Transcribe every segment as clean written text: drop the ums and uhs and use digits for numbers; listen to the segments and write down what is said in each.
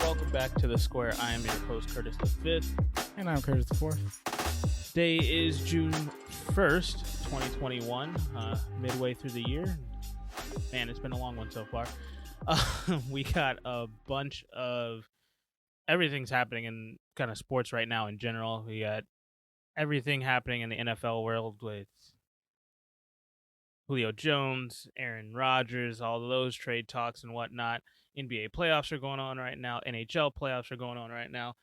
welcome back to The Square. I am your host, Curtis the Fifth. And I'm Curtis the Fourth. Today is June 1st, 2021, midway through the year. Man, it's been a long one so far. We got a bunch of everything's happening in kind of sports right now in general. We got everything happening in the NFL world with Julio Jones, Aaron Rodgers, all of those trade talks and whatnot. NBA playoffs are going on right now. NHL playoffs are going on right now.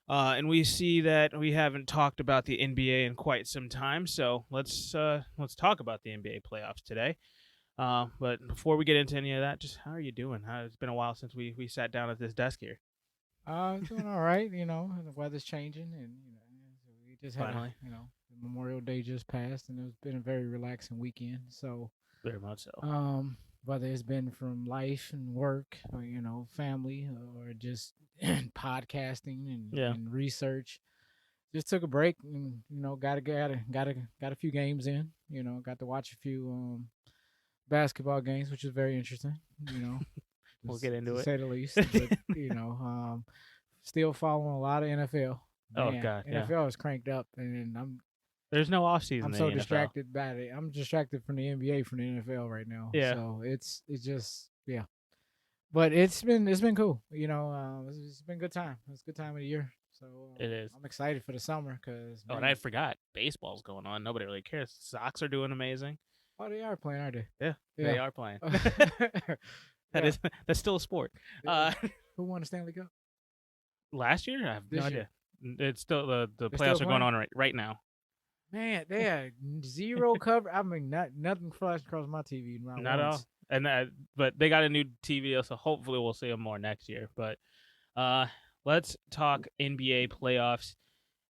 And we see that we haven't talked about the NBA in quite some time. So let's talk about the NBA playoffs today. But before we get into any of that, just how are you doing? It's been a while since we sat down at this desk here. Doing all right. The weather's changing, and we just had Finally. Memorial Day just passed, and it's been a very relaxing weekend. So very much so. Whether it's been from life and work, or family, or just podcasting and research, just took a break and got a few games in. Got to watch a few basketball games, which is very interesting. We'll get into it, to say the least. But, still following a lot of NFL. Man, oh God, NFL is cranked up, and there's no off season. I'm so distracted by it. I'm distracted from the NBA from the NFL right now. Yeah. So it's just but it's been cool. It's been a good time. It's a good time of the year. So it is. I'm excited for the summer because. Oh, and I forgot baseball's going on. Nobody really cares. Sox are doing amazing. Oh, they are playing, aren't they? Yeah. They are playing. That's still a sport. Who won the Stanley Cup? Last year? I have no idea. It's still the playoffs are going on right now. Man, they had zero cover. I mean, nothing flashed across my TV. Not at all. And but they got a new TV, so hopefully we'll see them more next year. But let's talk NBA playoffs.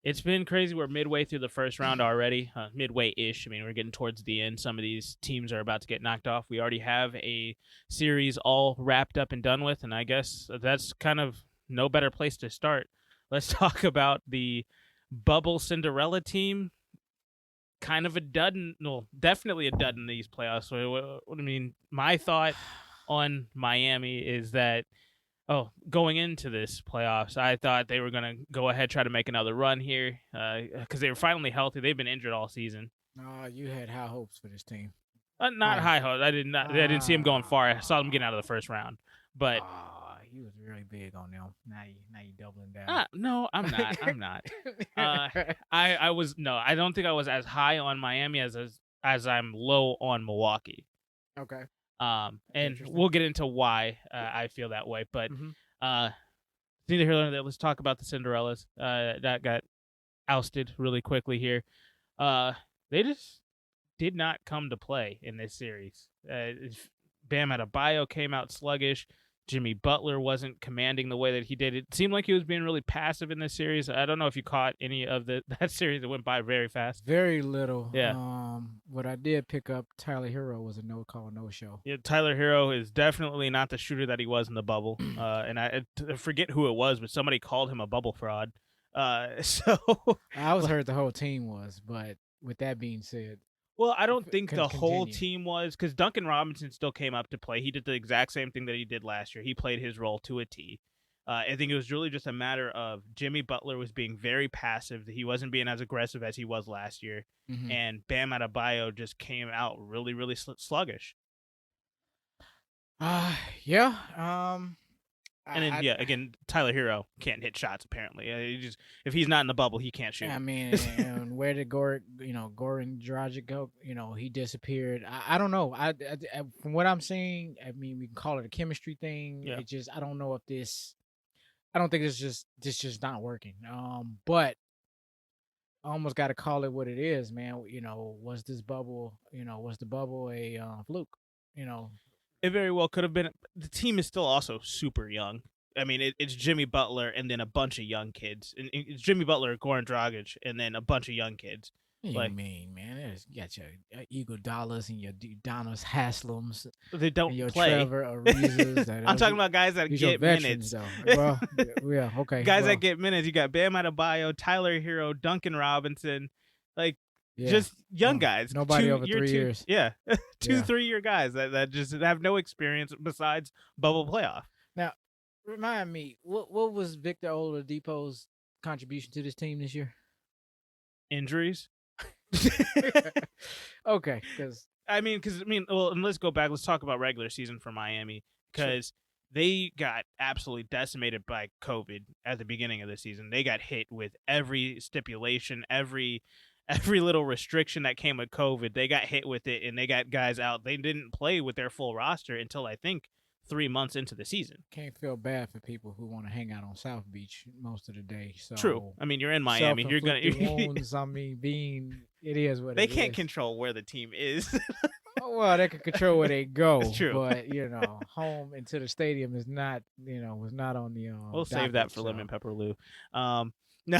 It's been crazy. We're midway through the first round already, midway-ish. I mean, we're getting towards the end. Some of these teams are about to get knocked off. We already have a series all wrapped up and done with, and I guess that's kind of no better place to start. Let's talk about the bubble Cinderella team. Kind of a dud, definitely a dud in these playoffs. What I mean, my thought on Miami is that, going into this playoffs, I thought they were going to go ahead, try to make another run here because they were finally healthy. They've been injured all season. You had high hopes for this team. Not high hopes. I didn't see them going far. I saw them getting out of the first round, but. He was really big on them. Now you doubling down. No, I'm not. I'm not. I don't think I was as high on Miami as I'm low on Milwaukee. Okay. And we'll get into why I feel that way. But neither here nor there. Let's talk about the Cinderellas that got ousted really quickly here. They just did not come to play in this series. Bam Adebayo came out sluggish. Jimmy Butler wasn't commanding the way that he did. It seemed like he was being really passive in this series. I don't know if you caught any of that series that went by very fast. Very little. Yeah. What I did pick up, Tyler Hero was a no-call, no-show. Yeah, Tyler Hero is definitely not the shooter that he was in the bubble. And I forget who it was, but somebody called him a bubble fraud. So I was heard the whole team was, but with that being said. Well, I don't think the whole team was, because Duncan Robinson still came up to play. He did the exact same thing that he did last year. He played his role to a T. I think it was really just a matter of Jimmy Butler was being very passive. He wasn't being as aggressive as he was last year. Mm-hmm. And Bam Adebayo just came out really, really sluggish. Yeah. And then, again, Tyler Hero can't hit shots, apparently. If he's not in the bubble, he can't shoot. I mean, and where did Goran Dragic go? He disappeared. I don't know. I from what I'm seeing, I mean, we can call it a chemistry thing. Yeah. I don't know if I don't think this just not working. But I almost got to call it what it is, man. Was this bubble, was the bubble a fluke? It very well could have been. The team is still also super young. I mean, it's Jimmy Butler and then a bunch of young kids. And it's Jimmy Butler, Goran Dragic, and then a bunch of young kids. What do you mean, man? You got your Iguodalas and your Donis Haslams. They don't and your play. Trevor Arizas. I'm talking about guys that get minutes. Well, yeah, okay. Guys that get minutes. You got Bam Adebayo, Tyler Hero, Duncan Robinson, just young guys. Nobody over 3 years. Yeah, 3 year guys that just have no experience besides bubble playoff. Now, Remind me, what was Victor Oladipo's contribution to this team this year? Injuries. Okay, because well, and let's go back. Let's talk about regular season for Miami because they got absolutely decimated by COVID at the beginning of the season. They got hit with every stipulation, every little restriction that came with COVID. They got hit with it, and they got guys out. They didn't play with their full roster until I think 3 months into the season. Can't feel bad for people who want to hang out on South Beach most of the day. So true. I mean, you're in Miami. You're gonna wounds. I mean, it is what they can't control where the team is. Oh, well, they can control where they go. It's true. But home into the stadium is not. Was not on the. We'll save that for Lemon Pepper Lou. No,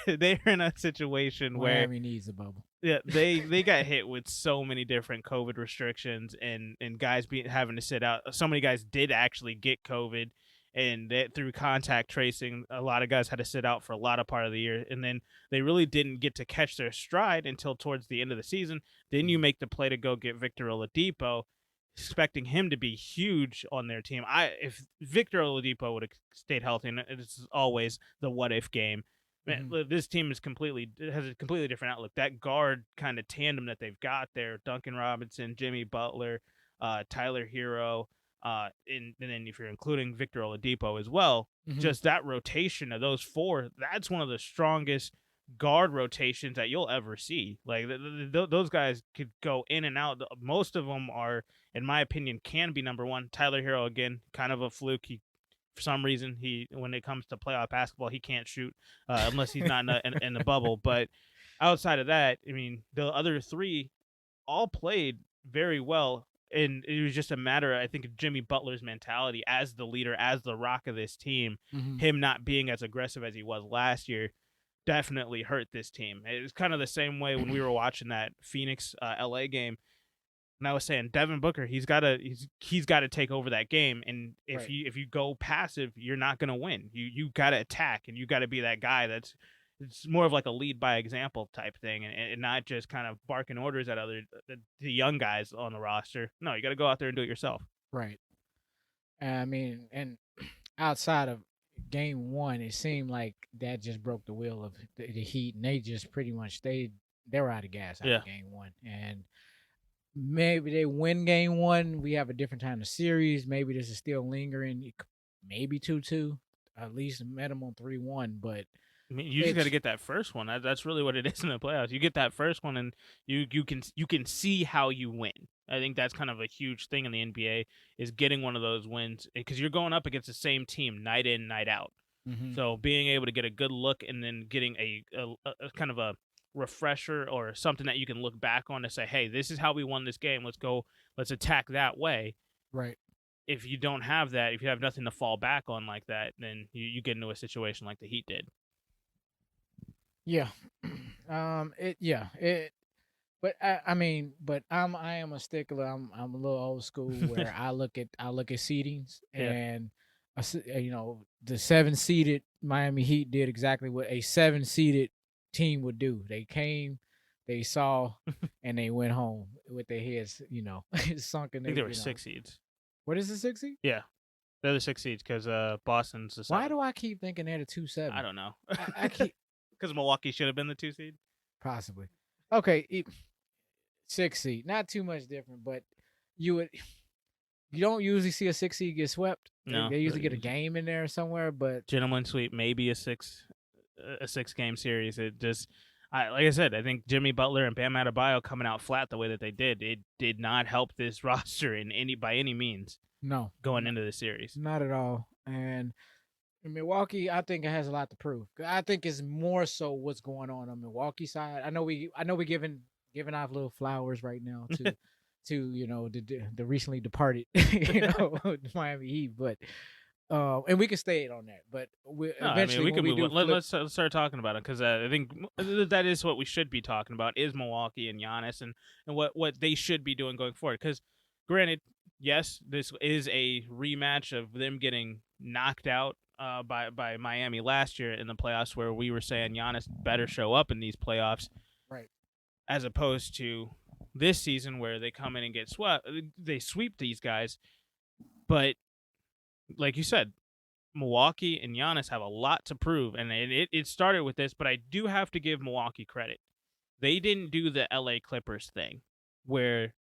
they're in a situation where Miami needs a bubble. Yeah, they got hit with so many different COVID restrictions and guys having to sit out. So many guys did actually get COVID, and through contact tracing, a lot of guys had to sit out for a lot of part of the year. And then they really didn't get to catch their stride until towards the end of the season. Then you make the play to go get Victor Oladipo, expecting him to be huge on their team. If Victor Oladipo would have stayed healthy, and it's always the what if game. Man, this team has a completely different outlook. That guard kind of tandem that they've got there, Duncan Robinson, Jimmy Butler, Tyler Hero, and then if you're including Victor Oladipo as well, just that rotation of those four, that's one of the strongest guard rotations that you'll ever see. Like those guys could go in and out. Most of them are, in my opinion, can be number one. Tyler Hero, again, kind of a fluke. For some reason, when it comes to playoff basketball, he can't shoot unless he's not in the bubble. But outside of that, I mean, the other three all played very well, and it was just a matter, I think, of Jimmy Butler's mentality as the leader, as the rock of this team. Him not being as aggressive as he was last year definitely hurt this team. It was kind of the same way when we were watching that Phoenix LA game. And I was saying, Devin Booker, he's got to take over that game. And if you go passive, you're not going to win. You got to attack, and you got to be that guy it's more of like a lead by example type thing, and not just kind of barking orders at the young guys on the roster. No, you got to go out there and do it yourself. Right. I mean, and outside of game one, it seemed like that just broke the wheel of the Heat, and they just pretty much they were out of gas after game one, and maybe they win game one. We have a different time of series. Maybe this is still lingering. Maybe 2-2. At least minimum 3-1. But I mean, you just got to get that first one. That's really what it is in the playoffs. You get that first one, and you can see how you win. I think that's kind of a huge thing in the NBA is getting one of those wins because you're going up against the same team night in, night out. So being able to get a good look and then getting a kind of a refresher or something that you can look back on to say, hey, this is how we won this game. Let's attack that way. Right. If you don't have that, if you have nothing to fall back on like that, then you get into a situation like the Heat did. Yeah. But I am a stickler. I'm a little old school where I look at seedings and the 7-seeded Miami Heat did exactly what a 7-seeded team would do. They came, they saw, and they went home with their heads, sunken. I think they were 6 seeds. What is the 6 seed? Yeah, they're the 6 seeds because Boston's the 7. Why do I keep thinking they're the 2-7? I don't know. I keep because Milwaukee should have been the 2 seed. Possibly. Okay, 6 seed, not too much different, but you don't usually see a 6 seed get swept. No, they usually get a game in there somewhere, but gentleman sweep, maybe a 6 game series. It just, like I said, I think Jimmy Butler and Bam Adebayo coming out flat the way that they did, it did not help this roster by any means. No, going into the series, not at all. And in Milwaukee, I think it has a lot to prove. I think it's more so what's going on Milwaukee side. I know we giving off little flowers right now to the recently departed Miami Heat, but and we can stay on that. But eventually we can move on. Let's start talking about it because I think that is what we should be talking about is Milwaukee and Giannis and what they should be doing going forward. Because granted, yes, this is a rematch of them getting knocked out by Miami last year in the playoffs, where we were saying Giannis better show up in these playoffs, right? As opposed to this season where they come in and get swept, they sweep these guys. But like you said, Milwaukee and Giannis have a lot to prove, and it started with this, but I do have to give Milwaukee credit. They didn't do the LA Clippers thing where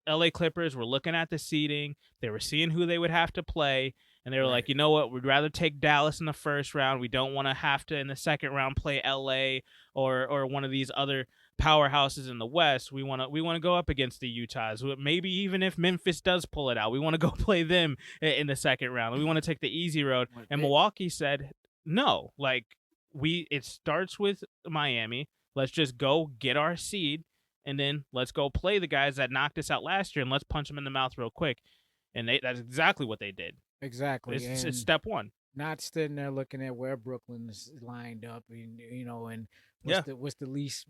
LA Clippers were looking at the seeding, they were seeing who they would have to play, and they were like, Right. you know what, we'd rather take Dallas in the first round. We don't want to have to in the second round play LA or one of these other powerhouses in the West. We want to go up against the Utahs. Maybe even if Memphis does pull it out, we want to go play them in the second round. We want to take the easy road. And Milwaukee said, no, like it starts with Miami. Let's just go get our seed, and then let's go play the guys that knocked us out last year, and let's punch them in the mouth real quick. And that's exactly what they did. Exactly. It's step one. Not sitting there looking at where Brooklyn is lined up, and and what's the least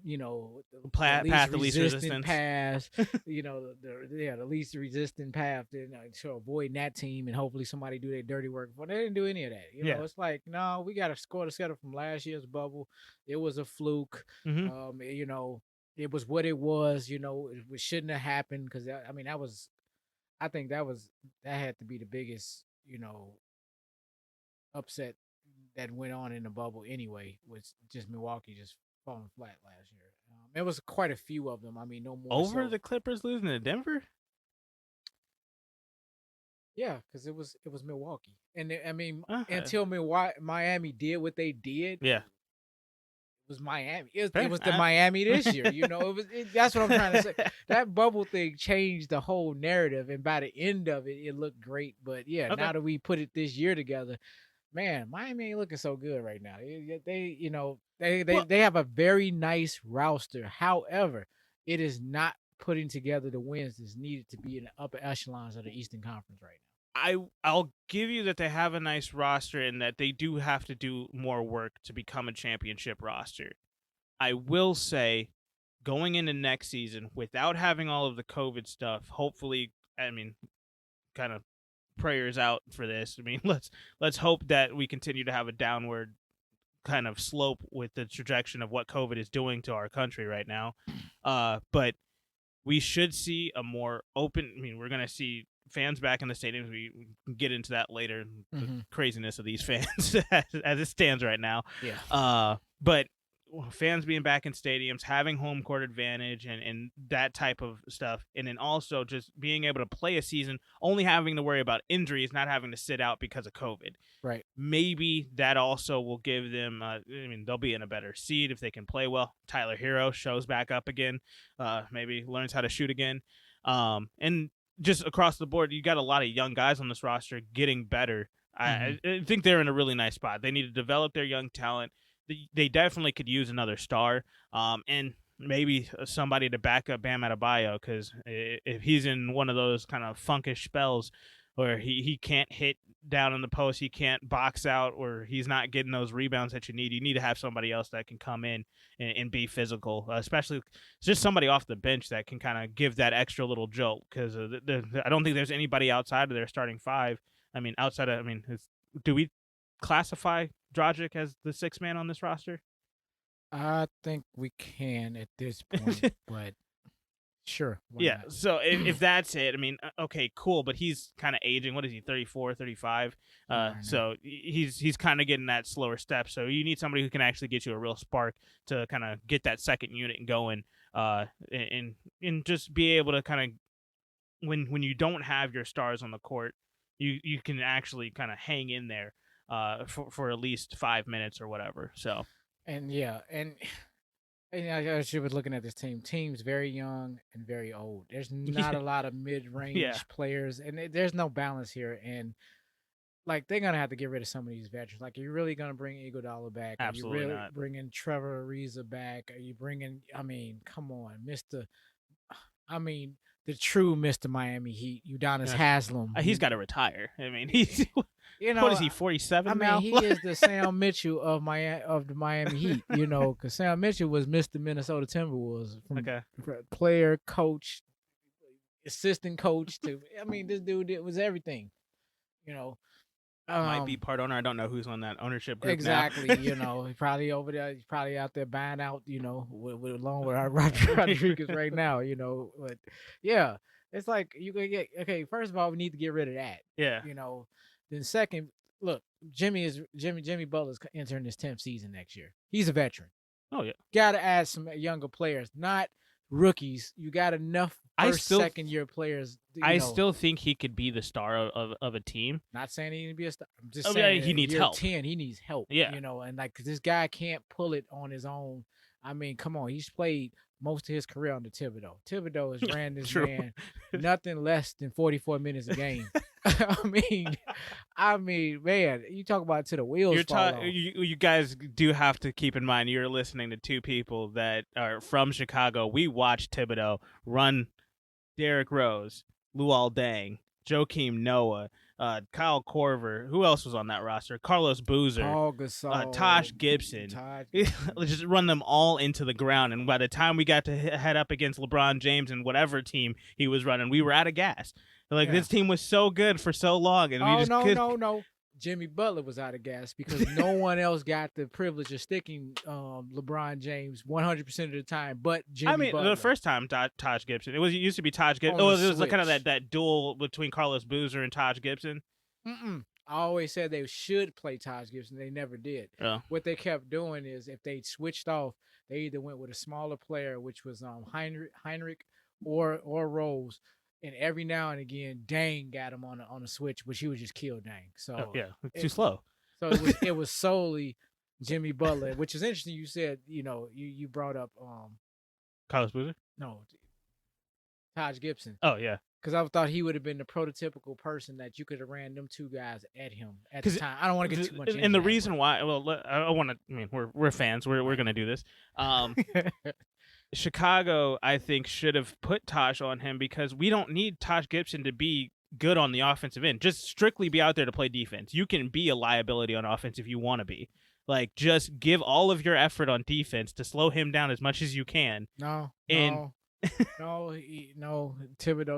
path, the least resistance path, the least resistant path to avoid that team, and hopefully somebody do their dirty work. But they didn't do any of that. It's like, no, we got to score the schedule from last year's bubble. It was a fluke. Mm-hmm. It was what it was. It shouldn't have happened because I think that had to be the biggest upset that went on in the bubble anyway, was just Milwaukee just falling flat last year. There was quite a few of them. I mean, no more over the Clippers losing to Denver. Yeah, because it was Milwaukee, and until Miami did what they did. Yeah. It was Miami. It was the Miami this year. That's what I'm trying to say. That bubble thing changed the whole narrative, and by the end of it, it looked great. But now that we put it this year together, man, Miami ain't looking so good right now. They have a very nice roster. However, it is not putting together the wins that's needed to be in the upper echelons of the Eastern Conference right now. I'll give you that they have a nice roster and that they do have to do more work to become a championship roster. I will say, going into next season, without having all of the COVID stuff, hopefully, kind of prayers out for this. Let's hope that we continue to have a downward kind of slope with the trajectory of what COVID is doing to our country right now. But we should see a more open. We're going to see fans back in the stadiums. We can get into that later. The craziness of these fans as it stands right now. Yeah. But fans being back in stadiums, having home court advantage and that type of stuff, and then also just being able to play a season, only having to worry about injuries, not having to sit out because of COVID. Right. Maybe that also will give them, they'll be in a better seed if they can play well. Tyler Hero shows back up again, maybe learns how to shoot again. And just across the board, you got a lot of young guys on this roster getting better. I think they're in a really nice spot. They need to develop their young talent. They definitely could use another star, and maybe somebody to back up Bam Adebayo, because if he's in one of those kind of funkish spells where he can't hit down in the post, he can't box out, or he's not getting those rebounds that you need to have somebody else that can come in and be physical, especially just somebody off the bench that can kind of give that extra little jolt, because I don't think there's anybody outside of their starting five. Do we classify Dragic as the sixth man on this roster? I think we can at this point, but sure. Yeah, not? So if that's it, okay, cool, but he's kind of aging. What is he, 34, 35? So he's kind of getting that slower step. So you need somebody who can actually get you a real spark to kind of get that second unit going, and just be able to kind of, when you don't have your stars on the court, you can actually kind of hang in there for at least 5 minutes or whatever. So, and I was looking at this team. Team's very young and very old. There's not a lot of mid-range players, and there's no balance here. And like, they're gonna have to get rid of some of these veterans. Like, you're really gonna bring Iguodala back? Absolutely are you really not. Bringing Trevor Ariza back? Are you bringing? Come on, the true Mr. Miami Heat, Udonis Haslem. He's got to retire. He's what is he, 47 now? He is the Sam Mitchell of the Miami Heat, because Sam Mitchell was Mr. Minnesota Timberwolves, from player, coach, assistant coach to this dude was everything. Might be part owner. I don't know who's on that ownership group exactly. now. He's probably over there. He's probably out there buying out. Along with Rodriguez right now. But yeah, it's like you can get. Okay, first of all, we need to get rid of that. Yeah. Then second, look, Jimmy Butler's entering his 10th season next year. He's a veteran. Oh yeah. Got to add some younger players, not rookies. You got enough second year players. I still think he could be the star of a team. Not saying he can be a star. I'm just saying he needs help. 10, he needs help. Yeah. And like this guy can't pull it on his own. I mean, come on, he's played most of his career under Thibodeau. Thibodeau has ran this man nothing less than 44 minutes a game. I mean, man, you talk about to the wheels fall off. You guys do have to keep in mind you're listening to two people that are from Chicago. We watched Thibodeau run Derrick Rose, Luol Deng, Joakim Noah, Kyle Korver. Who else was on that roster? Carlos Boozer, Paul Gasol, Tosh Gibson. Just run them all into the ground. And by the time we got to head up against LeBron James and whatever team he was running, we were out of gas. Like this team was so good for so long, and we just no. Jimmy Butler was out of gas because no one else got the privilege of sticking LeBron James 100% of the time, but Jimmy Butler. The first time Tosh Gibson, it used to be Tosh Gibson. It was kind of that duel between Carlos Boozer and Tosh Gibson. I always said they should play Tosh Gibson. They never did. Oh. What they kept doing is if they switched off, they either went with a smaller player, which was Heinrich or Rose. And every now and again, Dang got him on a switch, which he would just kill Dang. So too slow. So it was solely Jimmy Butler, which is interesting. You said you brought up Carlos Boozer. No, Taj Gibson. Oh yeah, because I thought he would have been the prototypical person that you could have ran them two guys at him at the time. I don't want to get too much. And the reason why, I want to. I mean, we're fans. We're gonna do this. Chicago, I think, should have put Tosh on him because we don't need Tosh Gibson to be good on the offensive end. Just strictly be out there to play defense. You can be a liability on offense if you want to be. Like, just give all of your effort on defense to slow him down as much as you can. No. Thibodeau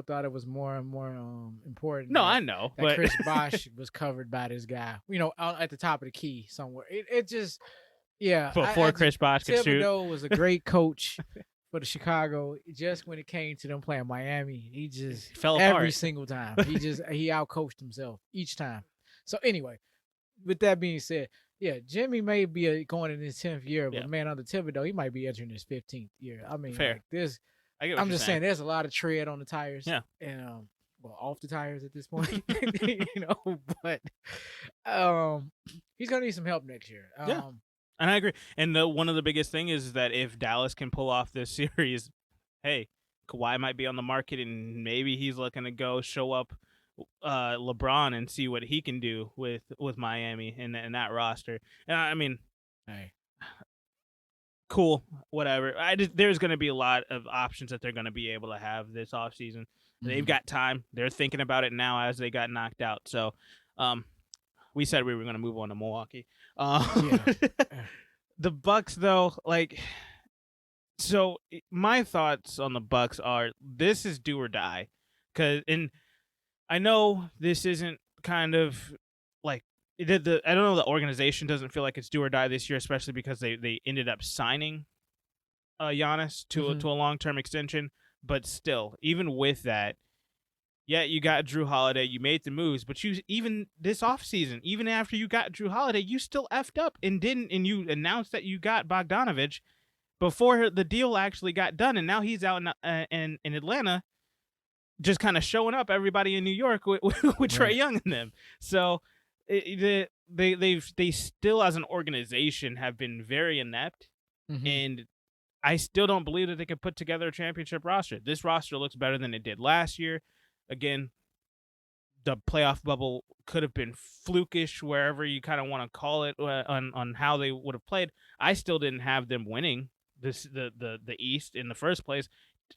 thought it was more and more important. No, I know. That Chris Bosh was covered by this guy. At the top of the key somewhere. It just... Yeah, before Chris Bosh could shoot. Thibodeau was a great coach for the Chicago. Just when it came to them playing Miami, he just fell apart every single time. He outcoached himself each time. So anyway, with that being said, Jimmy may be going in his 10th year, but man, under Thibodeau, he might be entering his 15th year. I mean, fair. I'm just saying, there's a lot of tread on the tires. Yeah, and off the tires at this point, but he's gonna need some help next year. And I agree. And one of the biggest thing is that if Dallas can pull off this series, hey, Kawhi might be on the market, and maybe he's looking to go show up LeBron and see what he can do with Miami and that roster. And I mean, hey, cool, whatever. There's going to be a lot of options that they're going to be able to have this offseason. They've got time. They're thinking about it now as they got knocked out. So, we said we were going to move on to Milwaukee. The Bucks, though, so my thoughts on the Bucks are this is do or die, and I know this isn't kind of like I don't know, the organization doesn't feel like it's do or die this year, especially because they ended up signing Giannis to a long-term extension, but still, even with that. Yeah, you got Drew Holiday, you made the moves, but even this offseason, even after you got Drew Holiday, you still effed up and you announced that you got Bogdanovich before the deal actually got done, and now he's out in Atlanta just kind of showing up everybody in New York with Trae Young in them. So they still, as an organization, have been very inept, and I still don't believe that they could put together a championship roster. This roster looks better than it did last year. Again, the playoff bubble could have been flukish, wherever you kind of want to call it, on how they would have played. I still didn't have them winning the East in the first place,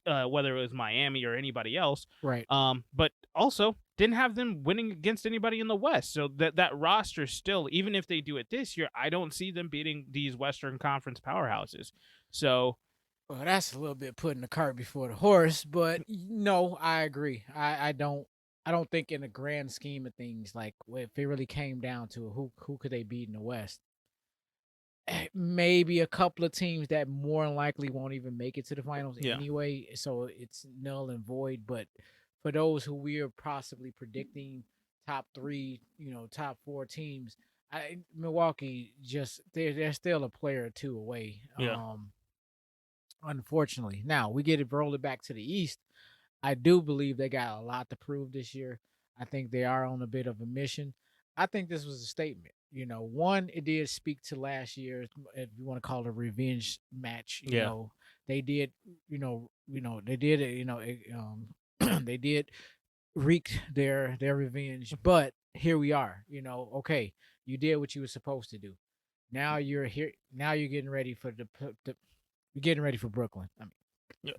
whether it was Miami or anybody else. Right. But also didn't have them winning against anybody in the West. So that roster still, even if they do it this year, I don't see them beating these Western Conference powerhouses. So. Well, that's a little bit putting the cart before the horse, but no, I agree. I don't think in the grand scheme of things, like if it really came down to it, who could they beat in the West? Maybe a couple of teams that more than likely won't even make it to the finals anyway, so it's null and void. But for those who we are possibly predicting top 3, top 4 teams. Milwaukee just they're still a player or two away. Yeah. Unfortunately. Now we get it roll it back to the East. I do believe they got a lot to prove this year. I think they are on a bit of a mission. I think this was a statement. One, it did speak to last year, if you want to call it a revenge match. They did, they did it, they did wreak their revenge. But here we are. Okay, you did what you were supposed to do. Now you're here. Now you're getting ready for you're getting ready for Brooklyn. I mean,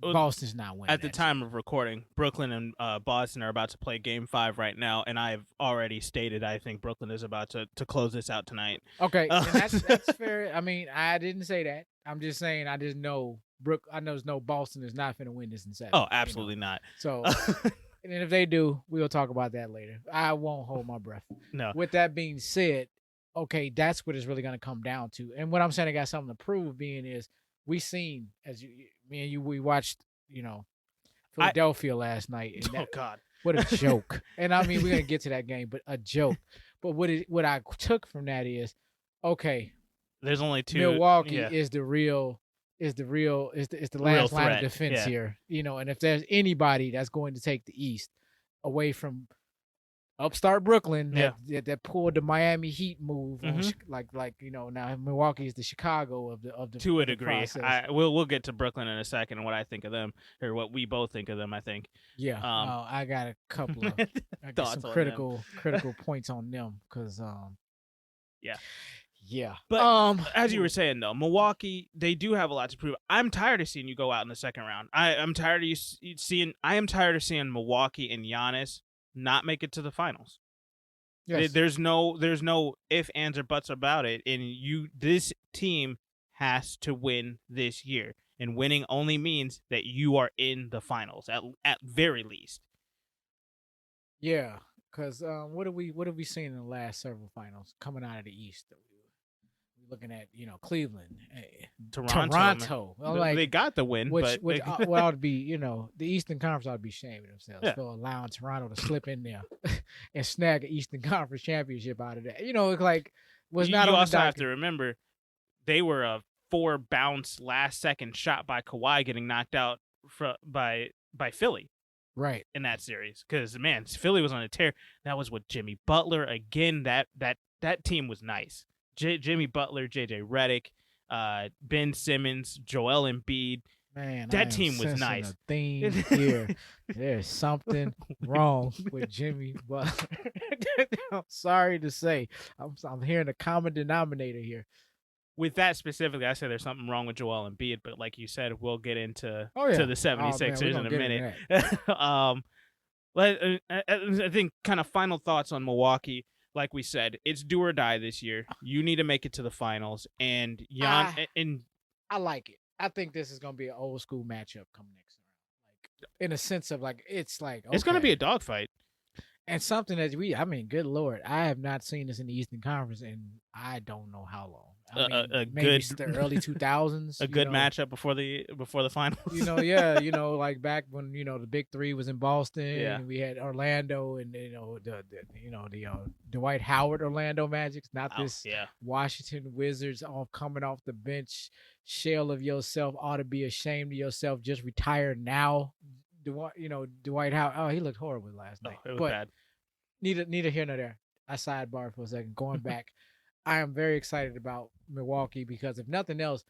Boston's not winning. At the time of recording, Brooklyn and Boston are about to play Game 5 right now, and I've already stated I think Brooklyn is about to close this out tonight. Okay, and that's fair. I mean, I didn't say that. I'm just saying I just know Boston is not going to win this in 7. Oh, absolutely not. So, and if they do, we'll talk about that later. I won't hold my breath. No. With that being said, okay, that's what it's really going to come down to. And what I'm saying, I got something to prove. Being is we seen me and you, we watched, Philadelphia last night. And oh God, what a joke! And I mean, we're gonna get to that game, but a joke. But what I took from that is, okay, there's only 2. Milwaukee is the last line of defense here. And if there's anybody that's going to take the East away from upstart Brooklyn that pulled the Miami Heat move, now Milwaukee is the Chicago of the to a degree. We'll get to Brooklyn in a second and what I think of them, or what we both think of them. I think. Yeah, I got a couple of I got some critical points on them because yeah. But as you were saying though, Milwaukee, they do have a lot to prove. I'm tired of seeing you go out in the second round. I'm tired of seeing Milwaukee and Giannis not make it to the finals. Yes. There's no ifs, ands, or buts about it. And this team has to win this year. And winning only means that you are in the finals at very least. Yeah, because what have we seen in the last several finals coming out of the East? Looking at Cleveland, Toronto. Well, they got the win, which ought to be the Eastern Conference ought to be shaming themselves for allowing Toronto to slip in there and snag an Eastern Conference championship out of that. It's like was not. You also have to remember they were a 4 bounce last second shot by Kawhi getting knocked out by Philly. Right. In that series, because man, Philly was on a tear. That was with Jimmy Butler again. That team was nice. Jimmy Butler, JJ Redick, Ben Simmons, Joel Embiid. Man, that team was nice. A theme here. There's something wrong with Jimmy Butler. I'm sorry to say, I'm hearing a common denominator here. With that specifically, I said there's something wrong with Joel Embiid, but like you said, we'll get into to the 76ers in a minute. I think kind of final thoughts on Milwaukee. Like we said, it's do or die this year. You need to make it to the finals, and I like it. I think this is gonna be an old school matchup come next round. Like in a sense of it's gonna be a dogfight, and something that good Lord, I have not seen this in the Eastern Conference in I don't know how long. Maybe the early 2000s. A good matchup before the finals. Like back when the Big Three was in Boston. Yeah. And we had Orlando and the Dwight Howard Orlando Magic, not this Washington Wizards all coming off the bench. Shell of yourself, ought to be ashamed of yourself. Just retire now. Dwight Howard. Oh, he looked horrible last night. It was bad. Neither here nor there. I sidebar for a second. Going back. I am very excited about Milwaukee because if nothing else,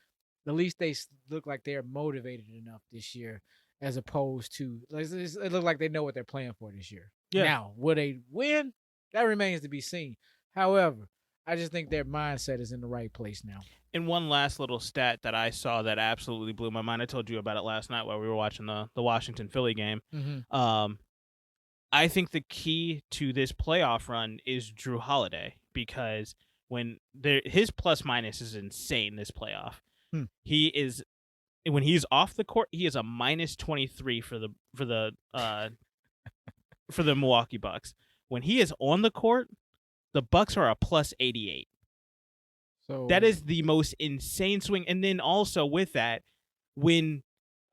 at least they look like they're motivated enough this year as opposed to it look like they know what they're playing for this year. Yeah. Now, will they win? That remains to be seen. However, I just think their mindset is in the right place now. And one last little stat that I saw that absolutely blew my mind. I told you about it last night while we were watching the Washington Philly game. Mm-hmm. I think the key to this playoff run is Drew Holiday because when his plus minus is insane this playoff. He is when he's off the court, he is a minus 23 for the Milwaukee Bucks. When he is on the court, the Bucks are a plus 88. So that is the most insane swing. And then also with that, when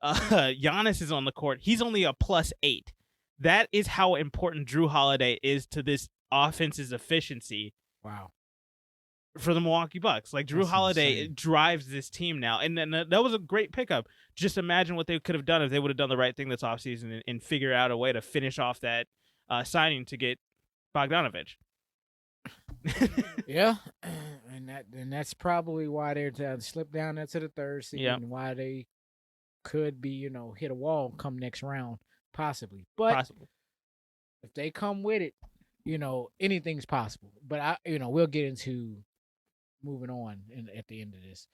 Giannis is on the court, he's only a plus 8. That is how important Drew Holiday is to this offense's efficiency. Wow. For the Milwaukee Bucks. Like, Drew That's Holiday insane. drives this team now. And then that was a great pickup. Just imagine what they could have done if they would have done the right thing this offseason and figure out a way to finish off that signing to get Bogdanovich. Yeah. And that's probably why they're slipped down into the third seed and why they could be, hit a wall come next round, possibly. But if they come with it, anything's possible. But we'll get into moving on at the end of this.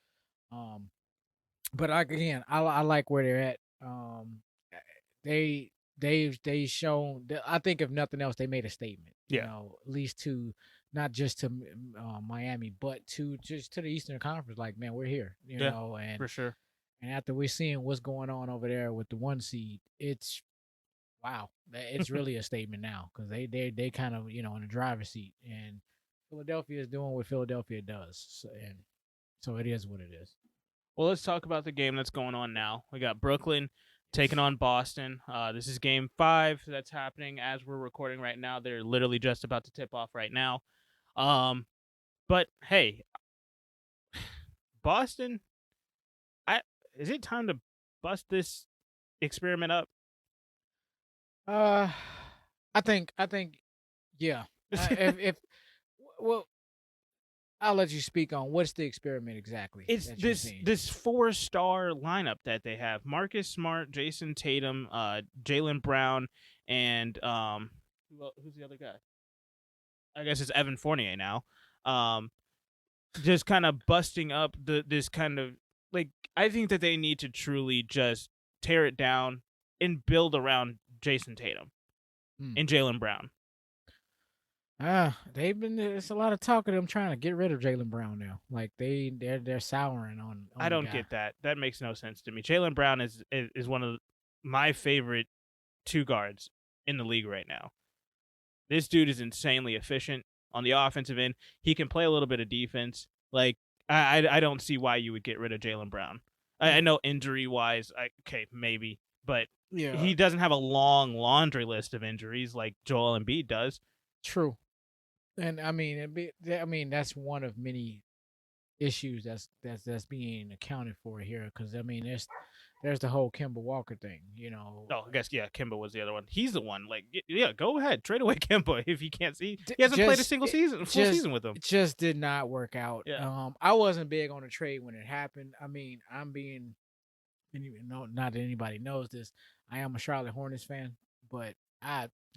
But again, I like where they're at. They've shown. I think if nothing else, they made a statement. Yeah. At least to not just to Miami, but to the Eastern Conference. Like, man, we're here. You know, and for sure. And after we're seeing what's going on over there with the 1 seed, it's wow. It's really a statement now because they kind of in the driver's seat, and Philadelphia is doing what Philadelphia does, so it is what it is. Well, let's talk about the game that's going on now. We got Brooklyn taking on Boston. This is Game 5 that's happening as we're recording right now. They're literally just about to tip off right now. But hey, Boston, is it time to bust this experiment up? I think, yeah. Well, I'll let you speak on what's the experiment exactly. It's this 4-star lineup that they have: Marcus Smart, Jason Tatum, Jaylen Brown, and who's the other guy? I guess it's Evan Fournier now. Just kind of busting up this kind of like. I think that they need to truly just tear it down and build around Jason Tatum and Jaylen Brown. There's a lot of talk of them trying to get rid of Jaylen Brown now. Like they're souring on I don't get that. That makes no sense to me. Jaylen Brown is one of my favorite 2 guards in the league right now. This dude is insanely efficient on the offensive end. He can play a little bit of defense. Like I don't see why you would get rid of Jaylen Brown. I know injury wise, maybe, but he doesn't have a long laundry list of injuries like Joel Embiid does. True. And I mean, that's one of many issues that's being accounted for here. Because I mean, there's the whole Kemba Walker thing, Oh, I guess Kemba was the other one. He's the one. Like, go ahead, trade away Kemba if you can't see. He hasn't played a full season with him. It just did not work out. Yeah. I wasn't big on the trade when it happened. I mean, not that anybody knows this. I am a Charlotte Hornets fan, but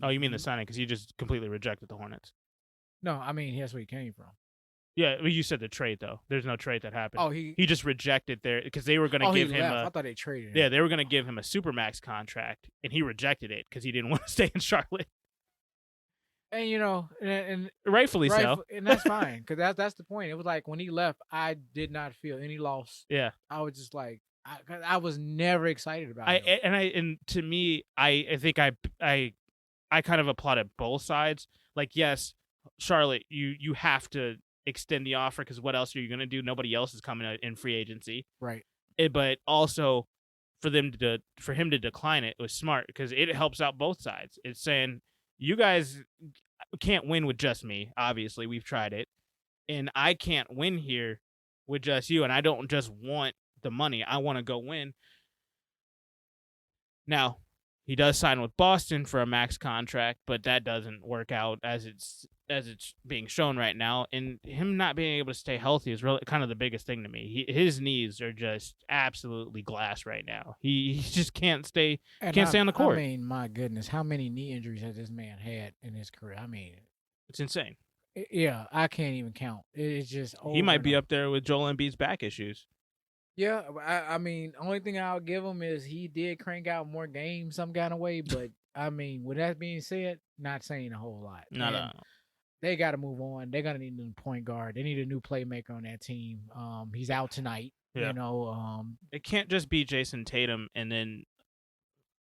Oh, you mean the signing? Because you just completely rejected the Hornets. No, I mean, that's where he came from. Yeah, well, you said the trade, though. There's no trade that happened. Oh, he just rejected there because they were going to give him I thought they traded him. Yeah, they were going to give him a Supermax contract, and he rejected it because he didn't want to stay in Charlotte. And, and rightfully so. And that's fine because that's the point. It was like when he left, I did not feel any loss. Yeah. I was just like, I was never excited about it. And to me, I think I kind of applauded both sides. Like, yes, Charlotte, you have to extend the offer because what else are you going to do? Nobody else is coming out in free agency. Right. But also for him to decline it was smart because it helps out both sides. It's saying you guys can't win with just me. Obviously, we've tried it. And I can't win here with just you. And I don't just want the money. I want to go win. Now, he does sign with Boston for a max contract, but that doesn't work out as it's being shown right now. And him not being able to stay healthy is really kind of the biggest thing to me. His knees are just absolutely glass right now. He just can't stay stay on the court. I mean, my goodness, how many knee injuries has this man had in his career? I mean, it's insane. Yeah, I can't even count. It's just he might be up there with Joel Embiid's back issues. Yeah, I mean, only thing I'll give him is he did crank out more games some kind of way. But I mean, with that being said, not saying a whole lot. No. They got to move on. They're gonna need a new point guard. They need a new playmaker on that team. He's out tonight. Yeah. It can't just be Jason Tatum and then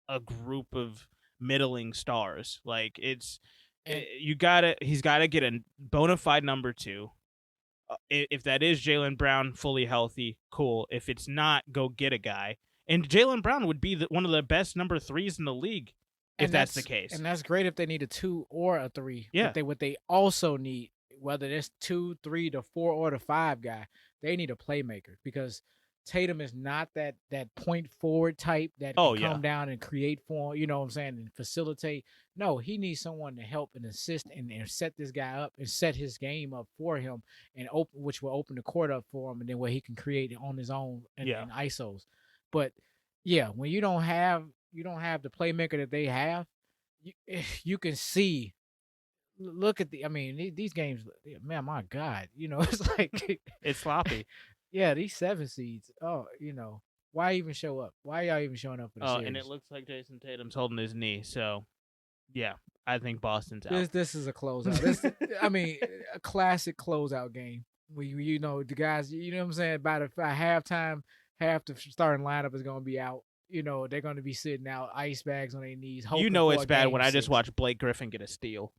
a group of middling stars. Like he's got to get a bona fide number 2. If that is Jaylen Brown fully healthy, cool. If it's not, go get a guy. And Jaylen Brown would be one of the best number 3s in the league if that's the case. And that's great if they need a 2 or a 3. Yeah. But what they also need, whether it's 2, 3, the 4, or the 5 guy, they need a playmaker because Tatum is not that point forward type that can come down and create for him, you know what I'm saying, and facilitate. No, he needs someone to help and assist and set this guy up and set his game up for him and open, which will open the court up for him, and then where he can create on his own and ISOs. But yeah, when you don't have the playmaker that they have, you can see. Look at these games, man. My God, it's like it's sloppy. Yeah, these 7 seeds. Oh, why even show up? Why y'all even showing up for the series? And it looks like Jason Tatum's holding his knee. So, yeah, I think Boston's out. This is a closeout. A classic closeout game. The guys, you know what I'm saying. By halftime, half the starting lineup is going to be out. They're going to be sitting out, ice bags on their knees. It's bad when I just watch Blake Griffin get a steal.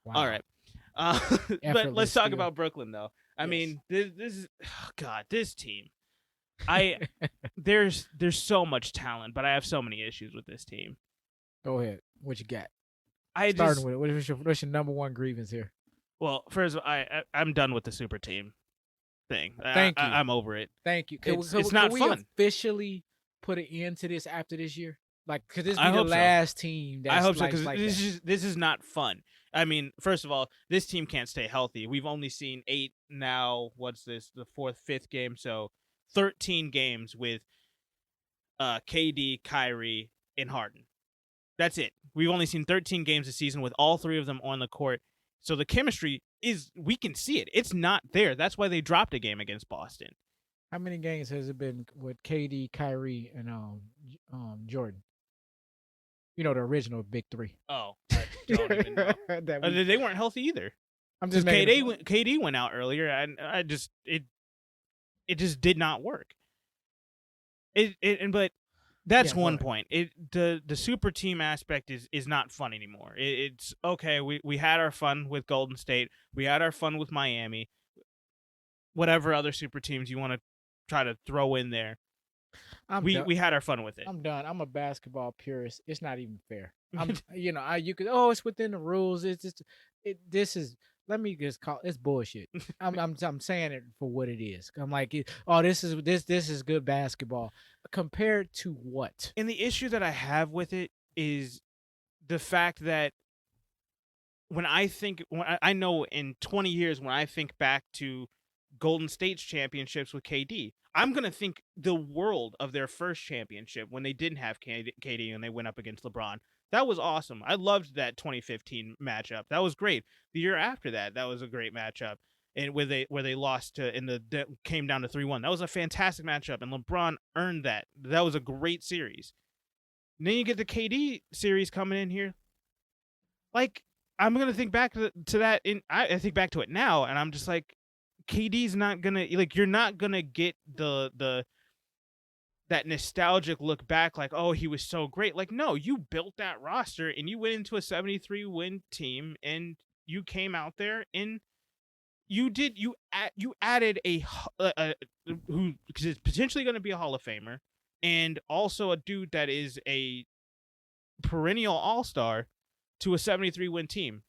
Wow. All right. But let's talk about Brooklyn, though. I mean, this is this team. There's so much talent, but I have so many issues with this team. Go ahead. What you got? Starting with it. What's your number one grievance here? Well, first, I'm done with the super team thing. Thank you. I'm over it. Thank you. It's not fun. We officially put an end to this after this year? Like, could this be the last team? I hope so, because this is not fun. I mean, first of all, this team can't stay healthy. We've only seen 8 now. What's this? The 4th, 5th game. So 13 games with KD, Kyrie, and Harden. That's it. We've only seen 13 games this season with all 3 of them on the court. So the chemistry we can see it. It's not there. That's why they dropped a game against Boston. How many games has it been with KD, Kyrie, and Jordan? The original big 3. Oh, I don't even know. They weren't healthy either. I'm just KD went out earlier, and it just did not work. But that's one point. The super team aspect is not fun anymore. It's okay. We had our fun with Golden State. We had our fun with Miami. Whatever other super teams you want to try to throw in there. We had our fun with it. I'm done. I'm a basketball purist. It's not even fair. You could it's within the rules. It's just let me just call it's bullshit. I'm saying it for what it is. I'm like, this is good basketball compared to what? And the issue that I have with it is the fact that when I know in 20 years when I think back to Golden State's championships with KD, I'm going to think the world of their first championship when they didn't have KD and they went up against LeBron. That was awesome. I loved that 2015 matchup. That was great. The year after that was a great matchup, and where they lost to came down to 3-1. That was a fantastic matchup, and LeBron earned that. That was a great series. And then you get the KD series coming in here. Like, I'm going to think back to that. I think back to it now, and I'm just like, KD's not gonna you're not gonna get that nostalgic look back like, oh, he was so great. Like, no, you built that roster and you went into a 73-win team and you came out there and you added who is potentially going to be a Hall of Famer and also a dude that is a perennial all-star to a 73-win team.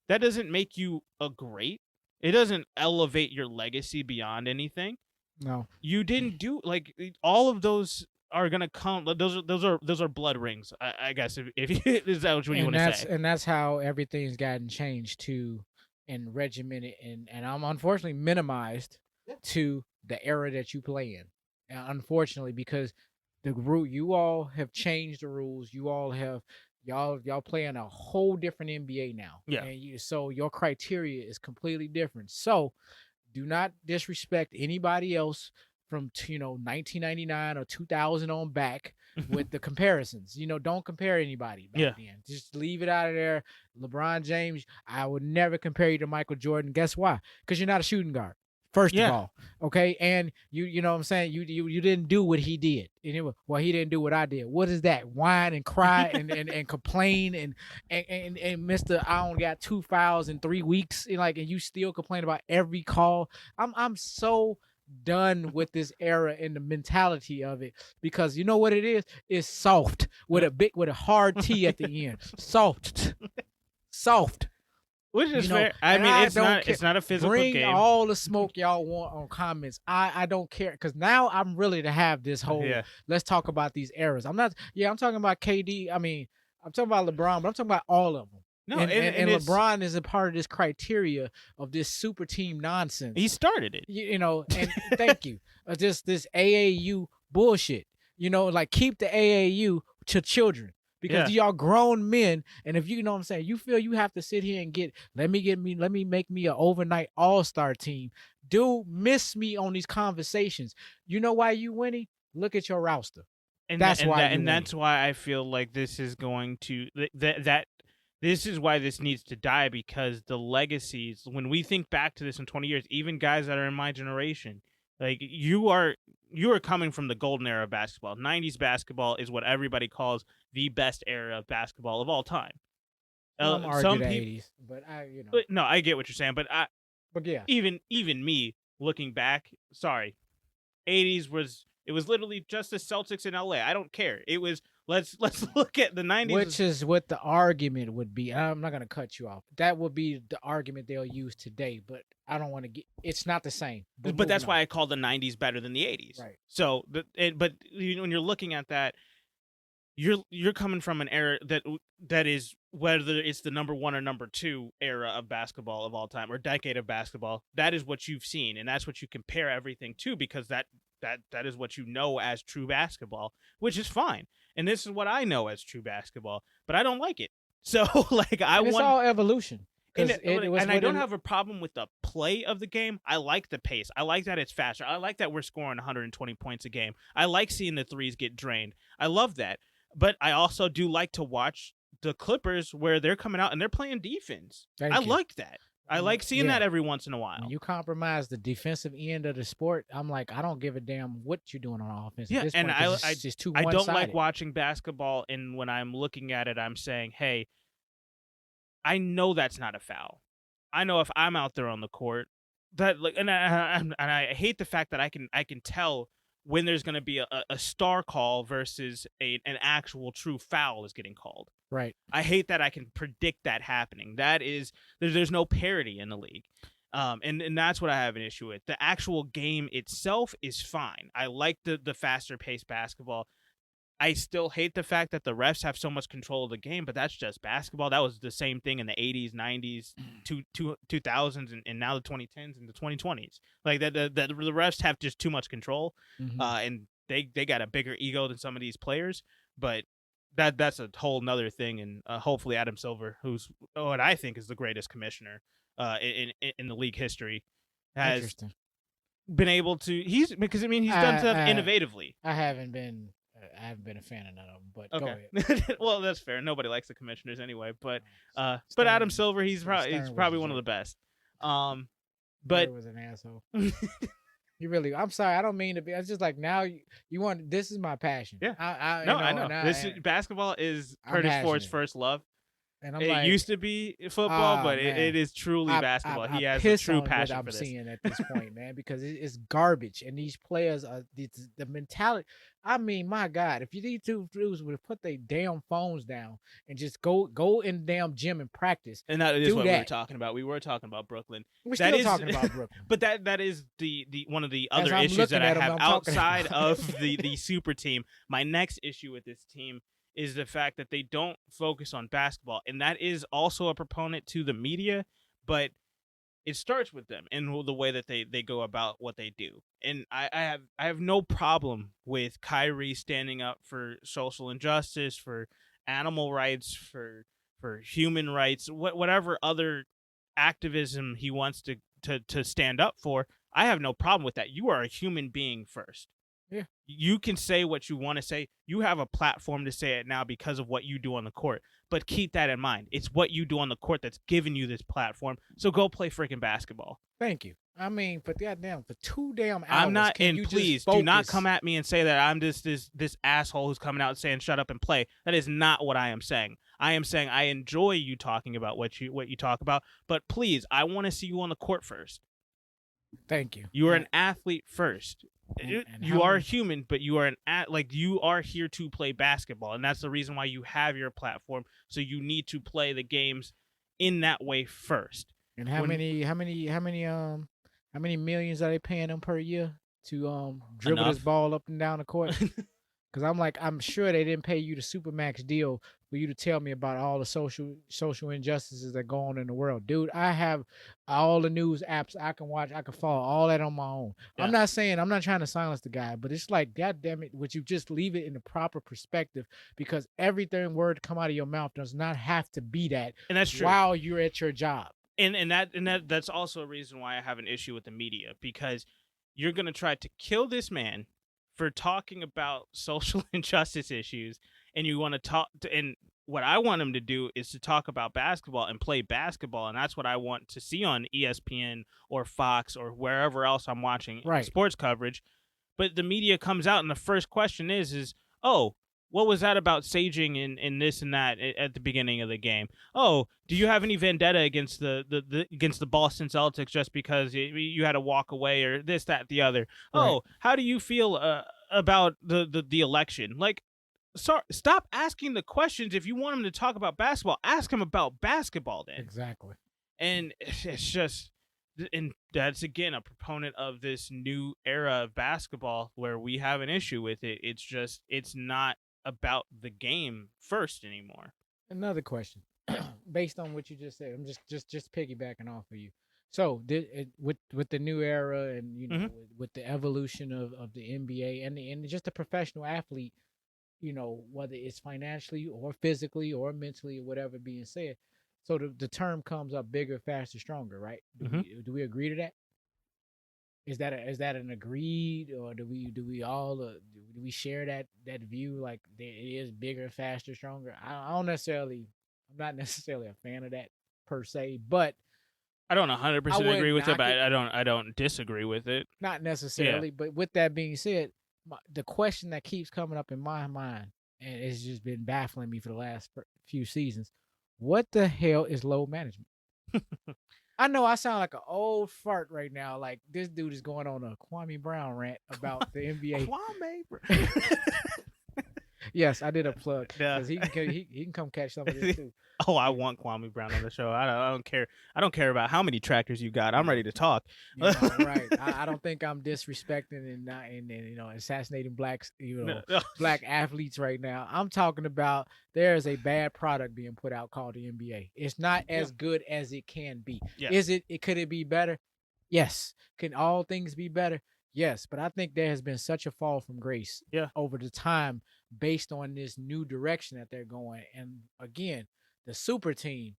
That doesn't make you a great. It doesn't elevate your legacy beyond anything. No, you didn't do all of those are gonna come. Those are blood rings. I guess if is that what you want to say? And that's how everything's gotten changed to and regimented and I'm unfortunately minimized to the era that you play in. Unfortunately, because you all have changed the rules. You all have. Y'all playing a whole different NBA now. Yeah. And so your criteria is completely different. So do not disrespect anybody else from 1999 or 2000 on back with the comparisons. Don't compare anybody back then. Just leave it out of there. LeBron James, I would never compare you to Michael Jordan. Guess why? Because you're not a shooting guard. First of all, okay, and you know what I'm saying, you didn't do what he did. Anyway, well, he didn't do what I did. What is that? Whine and cry and complain and Mr. I only got 2 fouls in 3 weeks, and you still complain about every call. I'm so done with this era and the mentality of it, because you know what it is? It's soft with a hard T at the end. Soft. Soft. Which is fair. I And mean, I it's don't not care. it's not a physical Bring game. all the smoke y'all want on comments. I don't care, because now I'm really to have this whole let's talk about these eras. I'm talking about KD. I mean, I'm talking about LeBron, but I'm talking about all of them. No, and LeBron is a part of this criteria of this super team nonsense. He started it. You know, and thank you. This AAU bullshit. You know, like keep the AAU to children. Because y'all grown men, and if you know what I'm saying, you feel you have to sit here and let me make me an overnight all-star team. Dude, miss me on these conversations. You know why you winning? Look at your roster. And that's why I feel like this is going to this is why this needs to die, because the legacies, when we think back to this in 20 years, even guys that are in my generation, like you are coming from the golden era of basketball. 90s basketball is what everybody calls the best era of basketball of all time. I'm arguing the 80s, but no, I get what you're saying, but yeah, even me looking back, sorry, 80s was literally just the Celtics in LA. I don't care. It was let's look at the 90s, which is what the argument would be. I'm not gonna cut you off. That would be the argument they'll use today, but I don't want to get. It's not the same. But that's why I call the 90s better than the 80s. Right. So, but when you're looking at that, you're coming from an era that is, whether it's the number 1 or number 2 era of basketball of all time or decade of basketball, that is what you've seen, and that's what you compare everything to, because that is what you know as true basketball, which is fine. And this is what I know as true basketball, but I don't like it. So like it's all evolution. And I don't have a problem with the play of the game. I like the pace. I like that it's faster. I like that we're scoring 120 points a game. I like seeing the threes get drained. I love that. But I also do like to watch the Clippers where they're coming out and they're playing defense. I like that. I like seeing that every once in a while. When you compromise the defensive end of the sport, I'm like, I don't give a damn what you're doing on offense. Yeah, at this and point, I don't like watching basketball, and when I'm looking at it, I'm saying, hey, I know that's not a foul. I know if I'm out there on the court, that like, and I hate the fact that I can tell when there's going to be a star call versus an actual true foul is getting called. Right. I hate that I can predict that happening. That is, there's no parity in the league. And that's what I have an issue with. The actual game itself is fine. I like the faster paced basketball. I still hate the fact that the refs have so much control of the game, but that's just basketball. That was the same thing in the 80s, 90s, 2000s, and now the 2010s and the 2020s. Like the refs have just too much control, and they got a bigger ego than some of these players. But that's a whole nother thing. And hopefully Adam Silver, who's what I think is the greatest commissioner in the league history, has been able to. He's done stuff innovatively. I haven't been a fan of none of them, but okay. Go ahead. Well, that's fair. Nobody likes the commissioners anyway, but Adam Silver, he's probably one of the best. But Stern was an asshole. You really? I'm sorry. I don't mean to be. It's just like now you want. This is my passion. Yeah. I know. Basketball is Curtis Ford's first love. And it used to be football, but it is truly basketball. He has a true passion for this. I'm seeing at this point, man, because it's garbage, and these players are the mentality. I mean, my God, if you need two dudes would put their damn phones down and just go in the damn gym and practice. And that is what we were talking about. We were talking about Brooklyn. We're still talking about Brooklyn. But that is the one of the other issues that I have outside of the super team. My next issue with this team is the fact that they don't focus on basketball. And that is also a proponent to the media, but it starts with them and the way that they go about what they do. And I have no problem with Kyrie standing up for social injustice, for animal rights, for human rights, whatever other activism he wants to stand up for. I have no problem with that. You are a human being first. Yeah. You can say what you want to say. You have a platform to say it now because of what you do on the court. But keep that in mind. It's what you do on the court that's giving you this platform. So go play freaking basketball. Thank you. I mean, for 2 damn hours. I'm not, and please do not come at me and say that I'm just this asshole who's coming out and saying shut up and play. That is not what I am saying. I am saying I enjoy you talking about what you talk about, but please, I want to see you on the court first. Thank you. You are an athlete first. And You are human, but you are you are here to play basketball, and that's the reason why you have your platform. So you need to play the games in that way first. And how many millions are they paying them per year to dribble this ball up and down the court? Because I'm sure they didn't pay you the supermax deal for you to tell me about all the social injustices that go on in the world, dude. I have all the news apps I can watch. I can follow all that on my own. Yeah. I'm not trying to silence the guy, but it's like, God damn it, would you just leave it in the proper perspective? Because everything word come out of your mouth does not have to be that. And that's true. While you're at your job. And that's also a reason why I have an issue with the media, because you're gonna try to kill this man for talking about social injustice issues, and you want to talk to, and what I want him to do is to talk about basketball and play basketball, and that's what I want to see on ESPN or Fox or wherever else I'm watching sports coverage. But the media comes out and the first question is oh, what was that about saging and this and that at the beginning of the game? Oh, do you have any vendetta against the Boston Celtics just because you had to walk away or this, that, the other? Right. Oh, how do you feel about the election? Like, stop asking the questions. If you want him to talk about basketball, ask him about basketball then. Exactly. And it's just, and that's again a proponent of this new era of basketball where we have an issue with it. It's not about the game first anymore. Another question, based on what you just said, I'm just piggybacking off of you. So with the new era and with the evolution of the NBA and just the professional athlete, whether it's financially or physically or mentally or whatever being said, so the term comes up: bigger, faster, stronger, right? Do we agree to that? Is that an agreed, or do we share that view? Like, it is bigger, faster, stronger. I'm not necessarily a fan of that per se, but I don't 100% agree with it, but I don't disagree with it. Not necessarily, but with that being said, the question that keeps coming up in my mind, and it's just been baffling me for the last few seasons: what the hell is load management? I know I sound like an old fart right now. Like, this dude is going on a Kwame Brown rant about the NBA. Kwame. Yes, I did a plug because he can come catch some of this too. Oh, I want Kwame Brown on the show. I don't care. I don't care about how many tractors you got. I'm ready to talk. Right. I don't think I'm disrespecting and assassinating blacks, black athletes right now. I'm talking about there is a bad product being put out called the NBA. It's not as good as it can be. Yeah. Could it be better? Yes. Can all things be better? Yes, but I think there has been such a fall from grace over the time based on this new direction that they're going. And again, the super team,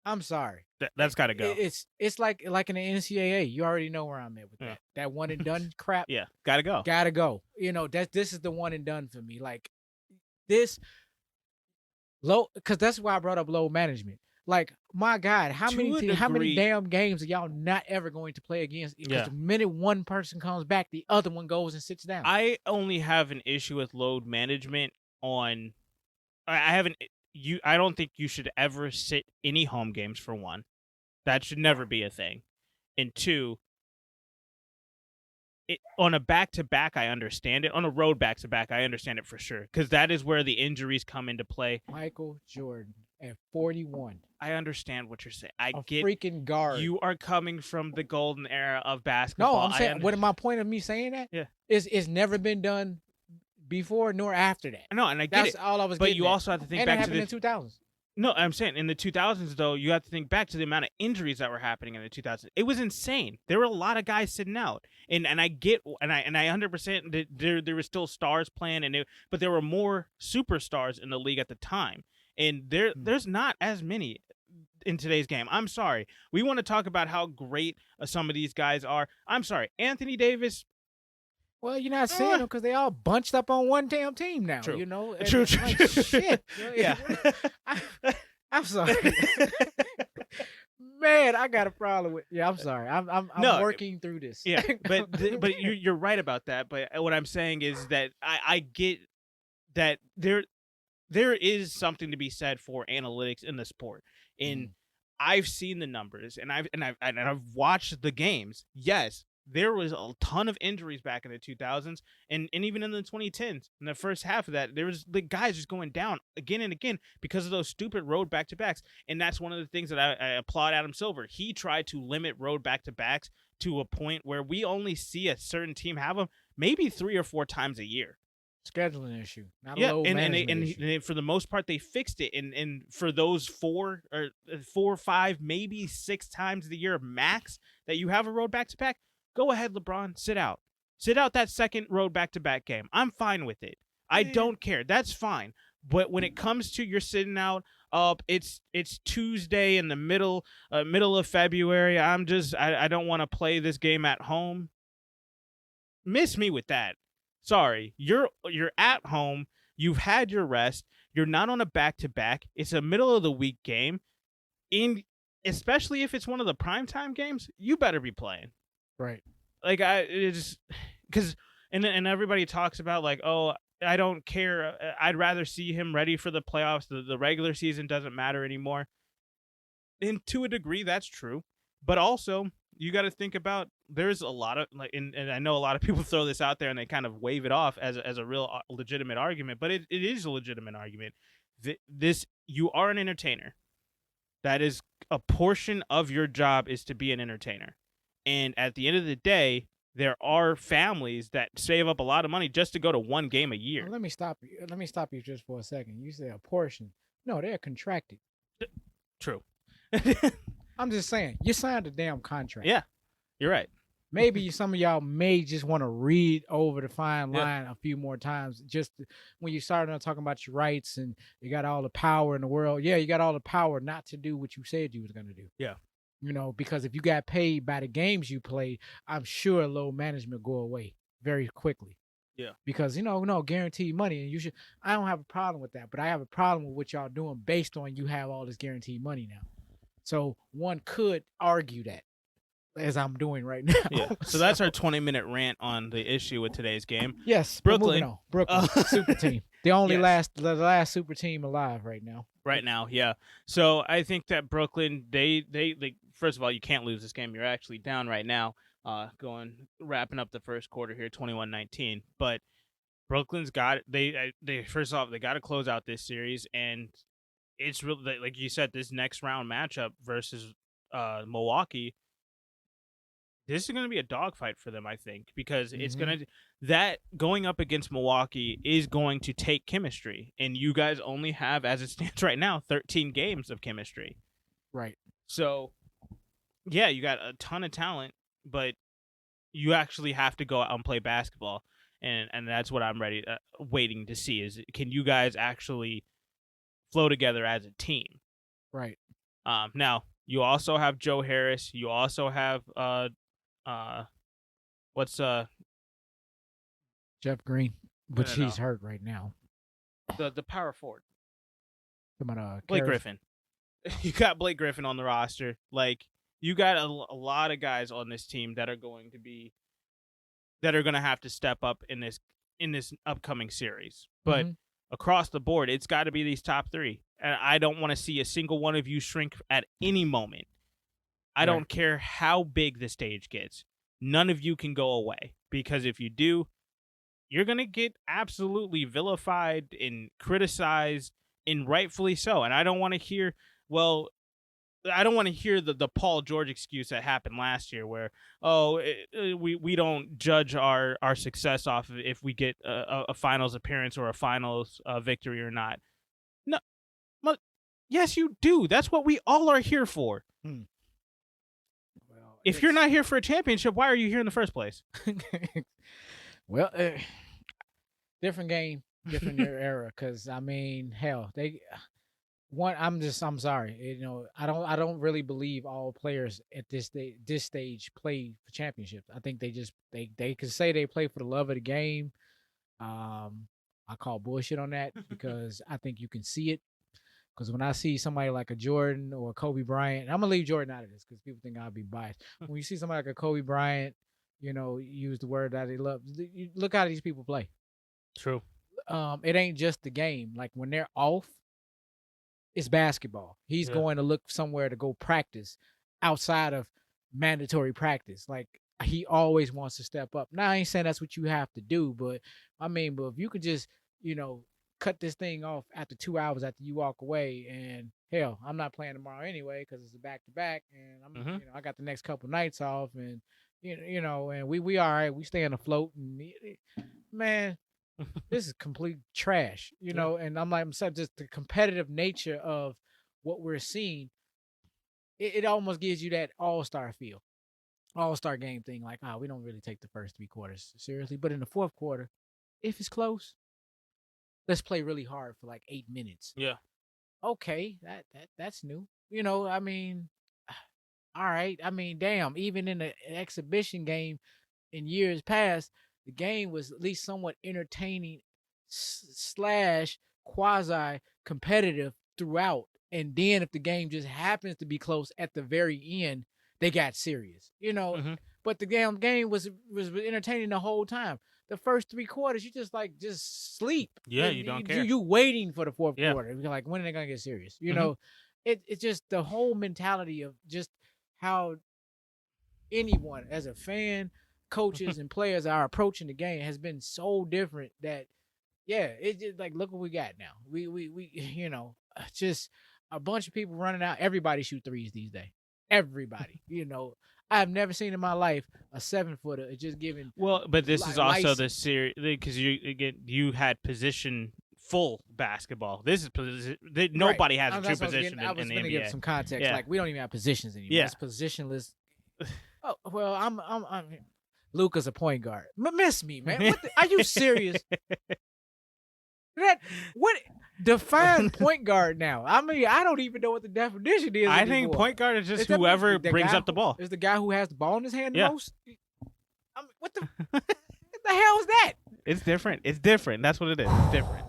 I'm sorry. That's got to go. It's like in the NCAA. You already know where I'm at with that. That one and done crap. Yeah, got to go. Got to go. This is the one and done for me. Like, this because that's why I brought up load management. Like, my God, how many damn games are y'all not ever going to play against? Because the minute one person comes back, the other one goes and sits down. I only have an issue with load management on. I don't think you should ever sit any home games, for one. That should never be a thing. And two, on a back-to-back, I understand it. On a road back-to-back, I understand it for sure. Because that is where the injuries come into play. Michael Jordan at 41. I understand what you're saying. I get freaking guard. You are coming from the golden era of basketball. No, I'm saying, what my point of me saying that? Yeah. Is it's never been done before nor after that. No, and I get That's all I was But getting you at. also have to think and back to the 2000s. No, I'm saying in the 2000s, though, you have to think back to the amount of injuries that were happening in the 2000s. It was insane. There were a lot of guys sitting out, and I get, and I 100% there were still stars playing, but there were more superstars in the league at the time, and there's not as many in today's game. I'm sorry. We want to talk about how great some of these guys are. I'm sorry, Anthony Davis. Well, you're not seeing them because they all bunched up on one damn team now. True. True. Like, shit. Yeah. I'm sorry. Man, I got a problem with. Yeah, I'm sorry. I'm working through this. Yeah, but you're right about that. But what I'm saying is that I get that there is something to be said for analytics in the sport. And I've seen the numbers and I've watched the games. Yes, there was a ton of injuries back in the 2000s and even in the 2010s. In the first half of that, there was the guys just going down again and again because of those stupid road back-to-backs. And that's one of the things that I applaud Adam Silver. He tried to limit road back-to-backs to a point where we only see a certain team have them maybe 3 or 4 times a year. Scheduling issue, not Yeah, a load management issue. And for the most part, they fixed it. And for those 4 or 5, maybe 6 times of the year max that you have a road back-to-back, go ahead, LeBron, sit out. Sit out that second road back-to-back game. I'm fine with it. I don't care. That's fine. But when it comes to you're sitting out, it's Tuesday in the middle of February. I don't want to play this game at home. Miss me with that. Sorry, you're at home. You've had your rest. You're not on a back-to-back. It's a middle of the week game. Especially if it's one of the primetime games, you better be playing. Right. Like because everybody talks about like, oh, I don't care. I'd rather see him ready for the playoffs. The regular season doesn't matter anymore. And to a degree, that's true. But also, you got to think about there's a lot of like, and I know a lot of people throw this out there and they kind of wave it off as a real legitimate argument, but it is a legitimate argument. You are an entertainer. That is a portion of your job is to be an entertainer. And at the end of the day, there are families that save up a lot of money just to go to one game a year. Well, let me stop you. Let me stop you just for a second. You say a portion. No, they're contracted. True. I'm just saying, you signed a damn contract. Yeah, you're right. Maybe some of y'all may just want to read over the fine line a few more times. Just when you start talking about your rights and you got all the power in the world. Yeah, you got all the power not to do what you said you was going to do. Yeah. Because if you got paid by the games you played, I'm sure low management go away very quickly. Yeah. Because, no guaranteed money. And I don't have a problem with that, but I have a problem with what y'all doing based on you have all this guaranteed money now. So one could argue that, as I'm doing right now. Yeah. So that's our 20-minute rant on the issue with today's game. Yes. Brooklyn. Super team. The last super team alive right now. Right now, yeah. So I think that Brooklyn, they first of all, you can't lose this game. You're actually down right now, wrapping up the first quarter here, 21-19. But Brooklyn's got they first off, they got to close out this series, and it's really like you said, this next round matchup versus Milwaukee. This is going to be a dogfight for them, I think, because it's going to going up against Milwaukee is going to take chemistry, and you guys only have, as it stands right now, 13 games of chemistry. Right. So, yeah, you got a ton of talent, but you actually have to go out and play basketball, and that's what I'm waiting to see is can you guys actually flow together as a team? Right. Now you also have Joe Harris. You also have Jeff Green, which he's hurt right now. The power forward. Blake Griffin. You got Blake Griffin on the roster. Like you got a lot of guys on this team that are going to have to step up in this upcoming series. But across the board, it's got to be these top 3. And I don't want to see a single one of you shrink at any moment. I don't care how big the stage gets. None of you can go away. Because if you do, you're going to get absolutely vilified and criticized, and rightfully so. And I don't want to hear, the Paul George excuse that happened last year where, we don't judge our success off of if we get a finals appearance or a finals victory or not. No. Yes, you do. That's what we all are here for. If you're not here for a championship, why are you here in the first place? Well, different game, different era. Because I mean, hell, I'm sorry. I don't really believe all players at this stage play for championships. I think they can say they play for the love of the game. I call bullshit on that because I think you can see it. Because when I see somebody like a Jordan or a Kobe Bryant, I'm going to leave Jordan out of this because people think I'll be biased. When you see somebody like a Kobe Bryant, use the word that they love. Look how these people play. True. It ain't just the game. Like when they're off, it's basketball. He's Yeah. going to look somewhere to go practice outside of mandatory practice. Like he always wants to step up. Now I ain't saying that's what you have to do, but I mean, but if you could just, cut this thing off after 2 hours after you walk away, and hell, I'm not playing tomorrow anyway because it's a back to back, and I got the next couple nights off, and and we all right, we staying afloat, and man, this is complete trash, and I'm saying just the competitive nature of what we're seeing, it almost gives you that all-star feel, all-star game thing, like, we don't really take the first 3 quarters seriously, but in the fourth quarter, if it's close, let's play really hard for like 8 minutes. Yeah. Okay, that's new. I mean, all right. I mean, damn, even in an exhibition game in years past, the game was at least somewhat entertaining slash quasi competitive throughout. And then if the game just happens to be close at the very end, they got serious. But the game was entertaining the whole time. The first 3 quarters, you just sleep. Yeah, you don't care. You waiting for the fourth quarter. You're like, when are they gonna get serious? It's just the whole mentality of just how anyone as a fan, coaches and players are approaching the game has been so different that it's just like, look what we got now. We just a bunch of people running out. Everybody shoot threes these days. Everybody, I've never seen in my life a 7-footer just giving. Well, but this is also the series because you had position full basketball. This is nobody has a true position I was in the going to NBA. give some context. Like, we don't even have positions anymore. Yeah. It's positionless. Oh well, I'm Luka's a point guard. Miss me, man. Are you serious? What define point guard now? I mean, I don't even know what the definition is. I think point guard is just whoever brings up the ball. Is the guy who has the ball in his hand the most? I mean, what the hell is that? It's different. It's different. That's what it is. It's different.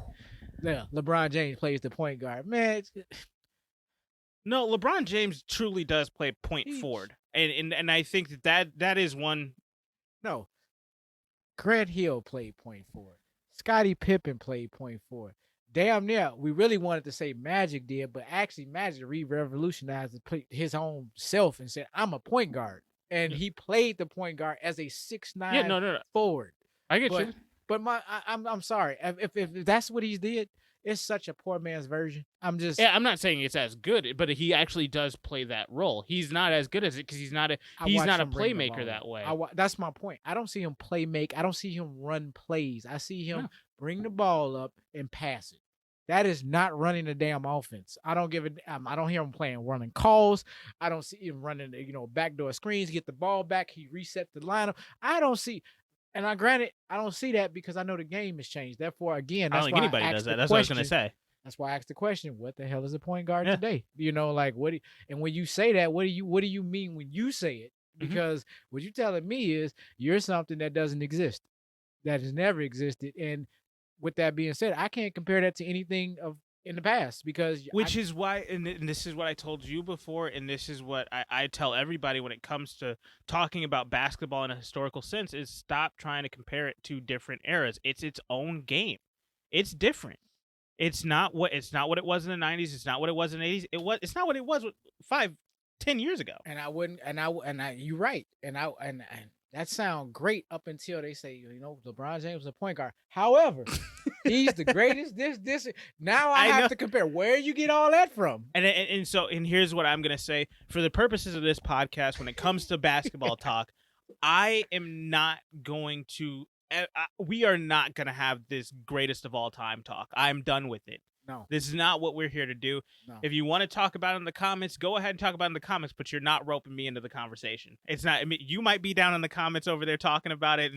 Yeah, LeBron James plays the point guard. Man, no, LeBron James truly does play point forward, and I think that is one. No, Grant Hill played point forward. Scottie Pippen played point forward. Damn near, we really wanted to say Magic did, but actually Magic revolutionized his own self and said, I'm a point guard. And he played the point guard as a 6'9" forward. I get you. But I'm sorry. If that's what he did, it's such a poor man's version. I'm not saying it's as good, but he actually does play that role. He's not as good as it because he's not a playmaker that way. That's my point. I don't see him play make. I don't see him run plays. I see him bring the ball up and pass it. That is not running the damn offense. I don't give it. I don't hear him running calls. I don't see him running, backdoor screens, get the ball back. He reset the lineup. I don't see. And granted, I don't see that because I know the game has changed. Therefore, again, that's I don't think anybody does that. That's what I was going to say. That's why I asked the question: what the hell is a point guard today? Like what? And when you say that, what do you mean when you say it? Because what you're telling me is you're something that doesn't exist, that has never existed. And with that being said, I can't compare that to anything in the past because is why, and this is what I told you before, and this is what I tell everybody when it comes to talking about basketball in a historical sense: is stop trying to compare it to different eras. It's its own game. It's different. It's not what it was in the 90s. It's not what it was in the 80s. It's not what it was 5-10 years ago. And you're right. And that sounds great up until they say, LeBron James is a point guard. However, he's the greatest. This. Now I have to compare. Where you get all that from? And here's what I'm gonna say for the purposes of this podcast. When it comes to basketball talk, I am not going to. We are not gonna have this greatest of all time talk. I'm done with it. No, this is not what we're here to do. No. If you want to talk about it in the comments, go ahead and talk about it in the comments, but you're not roping me into the conversation. It's not. I mean, you might be down in the comments over there talking about it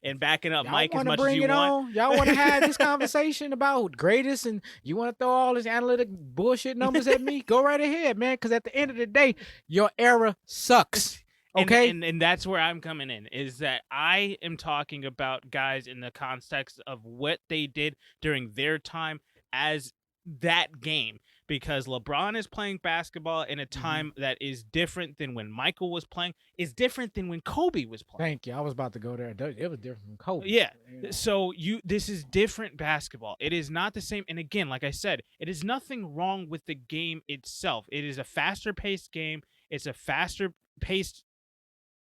and backing up Mike as much as you want. Y'all want to have this conversation about greatest, and you want to throw all this analytic bullshit numbers at me? Go right ahead, man. Because at the end of the day, your era sucks. Okay, and that's where I'm coming in, is that I am talking about guys in the context of what they did during their time as that game. because LeBron is playing basketball in a time that is different than when Michael was playing, is different than when Kobe was playing. Thank you. I was about to go there. It was different from Kobe. Yeah. So this is different basketball. It is not the same. And again, like I said, it is nothing wrong with the game itself. It is a faster paced game. It's a faster paced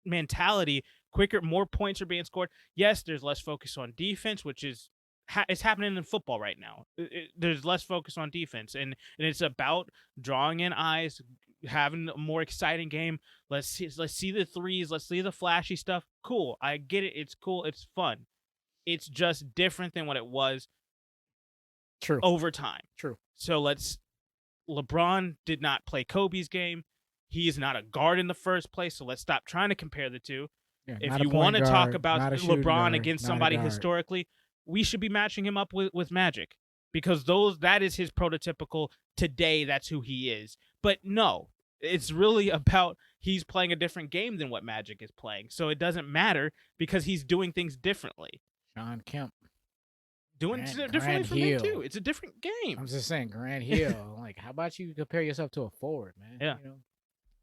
mentality. Quicker, more points are being scored. Yes, there's less focus on defense, which is it's happening in football right now. There's less focus on defense, and it's about drawing in eyes, having a more exciting game. Let's see the threes. Let's see the flashy stuff. Cool, I get it. It's cool. It's fun. It's just different than what it was. True. Over time. True. So LeBron did not play Kobe's game. He is not a guard in the first place. So let's stop trying to compare the two. Yeah, if you want to talk about LeBron against somebody historically, we should be matching him up with Magic, because that is his prototypical today. That's who he is. But no, it's really about he's playing a different game than what Magic is playing. So it doesn't matter because he's doing things differently. Sean Kemp. Doing differently from me too. It's a different game. I'm just saying, Grant Hill. Like, how about you compare yourself to a forward, man? Yeah.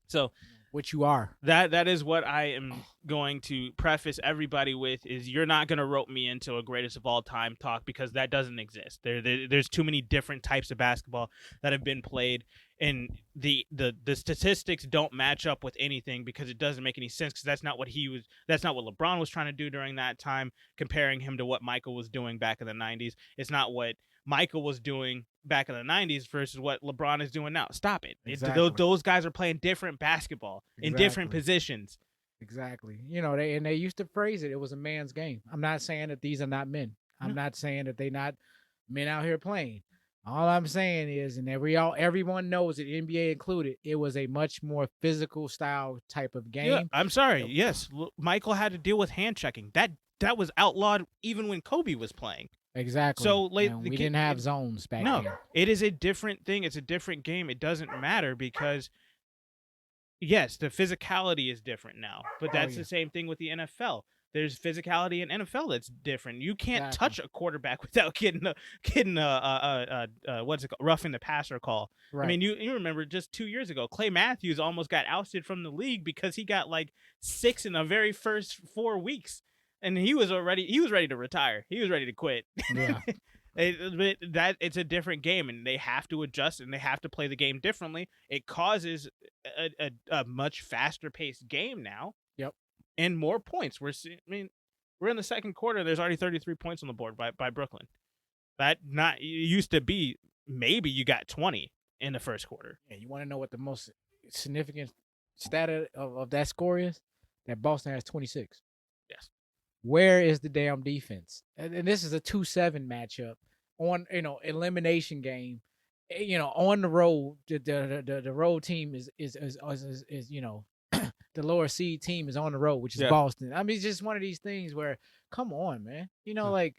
So what you are. That is what I am going to preface everybody with, is you're not going to rope me into a greatest of all time talk, because that doesn't exist. There's too many different types of basketball that have been played, and the statistics don't match up with anything, because it doesn't make any sense, because that's not what LeBron was trying to do during that time, comparing him to what Michael was doing back in the 90s. It's not what Michael was doing back in the 90s versus what LeBron is doing now. Stop it. Exactly. Those guys are playing different basketball in different positions. Exactly. They used to phrase it was a man's game. I'm not saying that these are not men. I'm not saying that they not men out here playing. All I'm saying is, and everyone knows it, NBA included, it was a much more physical style type of game. Yeah, I'm sorry. Yes, Michael had to deal with hand checking. That was outlawed even when Kobe was playing. Exactly. So we didn't have zones back then. No, it is a different thing. It's a different game. It doesn't matter, because yes, the physicality is different now, but that's the same thing with the NFL. There's physicality in NFL that's different. You can't touch a quarterback without getting what's it called, roughing the passer call. Right. I mean, you remember just 2 years ago, Clay Matthews almost got ousted from the league because he got like 6 in the very first 4 weeks. And he was ready to retire. He was ready to quit. Yeah. It's a different game, and they have to adjust, and they have to play the game differently. It causes a much faster paced game now. Yep. And more points. We're in the second quarter. There's already 33 points on the board by Brooklyn. It used to be maybe you got 20 in the first quarter. Yeah. You want to know what the most significant stat of that score is? That Boston has 26. Yes. Where is the damn defense? And this is a 2-7 matchup on elimination game. On the road, the road team is the lower seed team is on the road, which is Boston. I mean, it's just one of these things where, come on, man. Like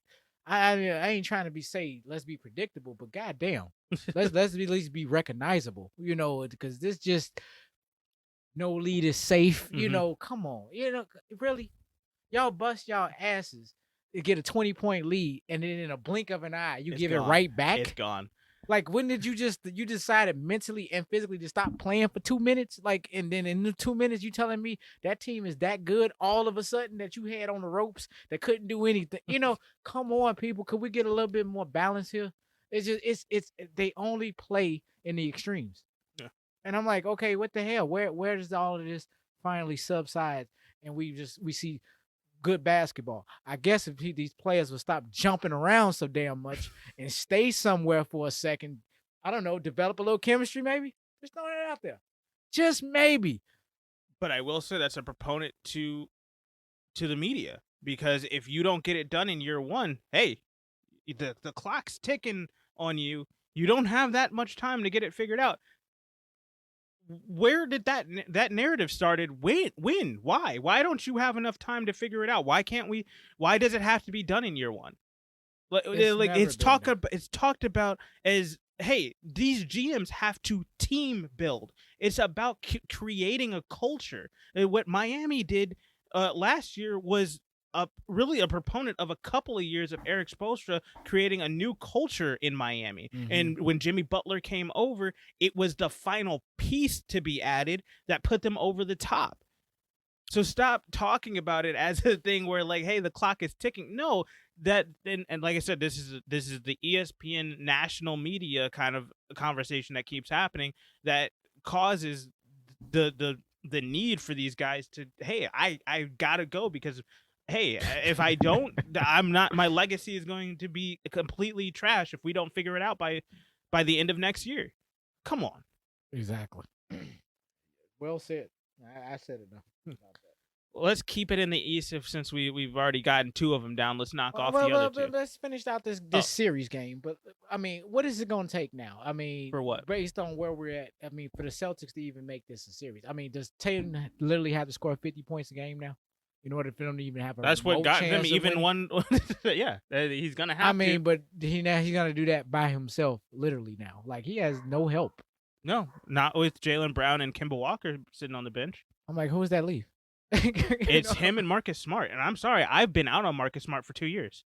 I ain't trying to let's be predictable, but goddamn, let's at least be recognizable. Because this just no lead is safe. Come on, really. Y'all bust y'all asses to get a 20-point lead, and then in a blink of an eye, you give it right back. It's gone. Like, when did you decided mentally and physically to stop playing for 2 minutes? Like, and then in the 2 minutes, you telling me that team is that good all of a sudden that you had on the ropes that couldn't do anything? Come on, people. Could we get a little bit more balance here? They only play in the extremes. Yeah. And I'm like, okay, what the hell? Where does all of this finally subside? And we see good basketball. I guess if these players would stop jumping around so damn much and stay somewhere for a second, I don't know, develop a little chemistry maybe. Just throwing it out there. Just maybe. But I will say that's a proponent to the media, because if you don't get it done in year one, hey, the clock's ticking on you. You don't have that much time to get it figured out. Where did that narrative started? When? Why don't you have enough time to figure it out? Why does it have to be done in year one? It's talked about as, hey, these GMs have to team build. It's about creating a culture. What Miami did last year was really a proponent of a couple of years of Eric Spoelstra creating a new culture in Miami. And when Jimmy Butler came over, it was the final piece to be added that put them over the top. So stop talking about it as a thing where like, hey, the clock is ticking. No, and like I said, this is the ESPN national media kind of conversation that keeps happening that causes the need for these guys to, hey, I gotta go because, hey, if I don't, my legacy is going to be completely trash if we don't figure it out by the end of next year. Come on. Exactly. Well said. I said it now. Let's keep it in the East since we've already gotten 2 of them down. Let's knock off the other 2. Let's finish out this series game. But I mean, what is it going to take now? I mean, for what? Based on where we're at, I mean, for the Celtics to even make this a series. I mean, does Tatum literally have to score 50 points a game now in order for them to even have a That's what got him even winning? one. Yeah, he's gonna have. I mean, but he's gonna do that by himself, literally now. Like he has no help. No, not with Jaylen Brown and Kemba Walker sitting on the bench. I'm like, who's that leave? It's him and Marcus Smart, and I'm sorry, I've been out on Marcus Smart for 2 years.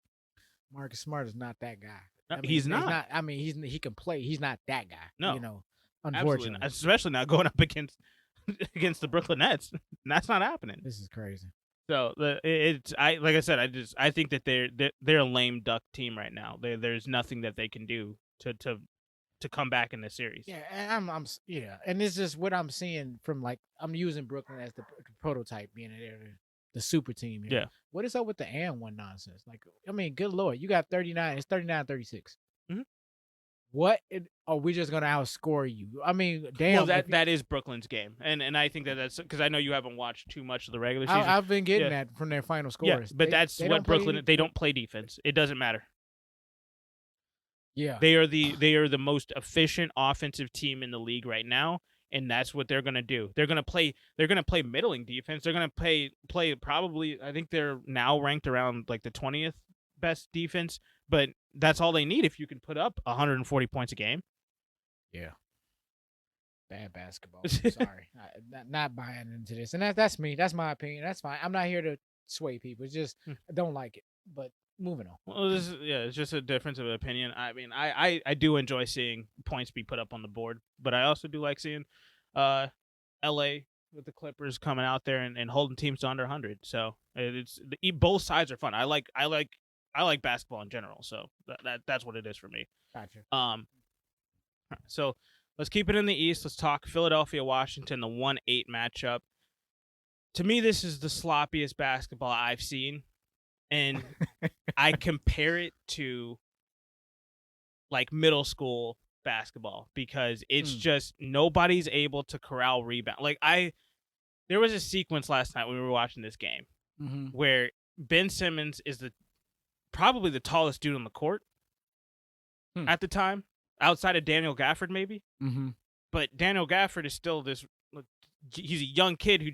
Marcus Smart is not that guy. No, I mean, he's not. I mean, he can play. He's not that guy. No, unfortunately, not. Especially not going up against the Brooklyn Nets. That's not happening. This is crazy. So I think that they're a lame duck team right now. There's nothing that they can do to come back in this series. Yeah, and and it's just what I'm seeing from I'm using Brooklyn as the prototype, being the super team here. Yeah. What is up with the and one nonsense? Like, I mean, good Lord, you got 39. It's 39-36. Mm-hmm. What are we just gonna outscore you? I mean, damn. Well, that is Brooklyn's game, and I think that's because I know you haven't watched too much of the regular season. I've been getting that from their final scores. Yeah, but that's what Brooklyn. They don't play defense. It doesn't matter. Yeah, they are the most efficient offensive team in the league right now, and that's what they're gonna do. They're gonna play middling defense. They're gonna play probably. I think they're now ranked around like the 20th best defense, but that's all they need if you can put up 140 points a game. Yeah. Bad basketball. Sorry, not buying into this, and that's me. That's my opinion. That's fine. I'm not here to sway people. It's just I don't like it, but. Moving on. Well, it's just a difference of opinion. I mean, I do enjoy seeing points be put up on the board, but I also do like seeing LA with the Clippers coming out there and holding teams to under 100. So both sides are fun. I like basketball in general, so that's what it is for me. Gotcha. So let's keep it in the East. Let's talk Philadelphia, Washington, the 1-8 matchup. To me, this is the sloppiest basketball I've seen. And I compare it to like middle school basketball because it's just nobody's able to corral rebound. Like there was a sequence last night when we were watching this game where Ben Simmons is probably the tallest dude on the court at the time, outside of Daniel Gafford maybe. But Daniel Gafford is still he's a young kid who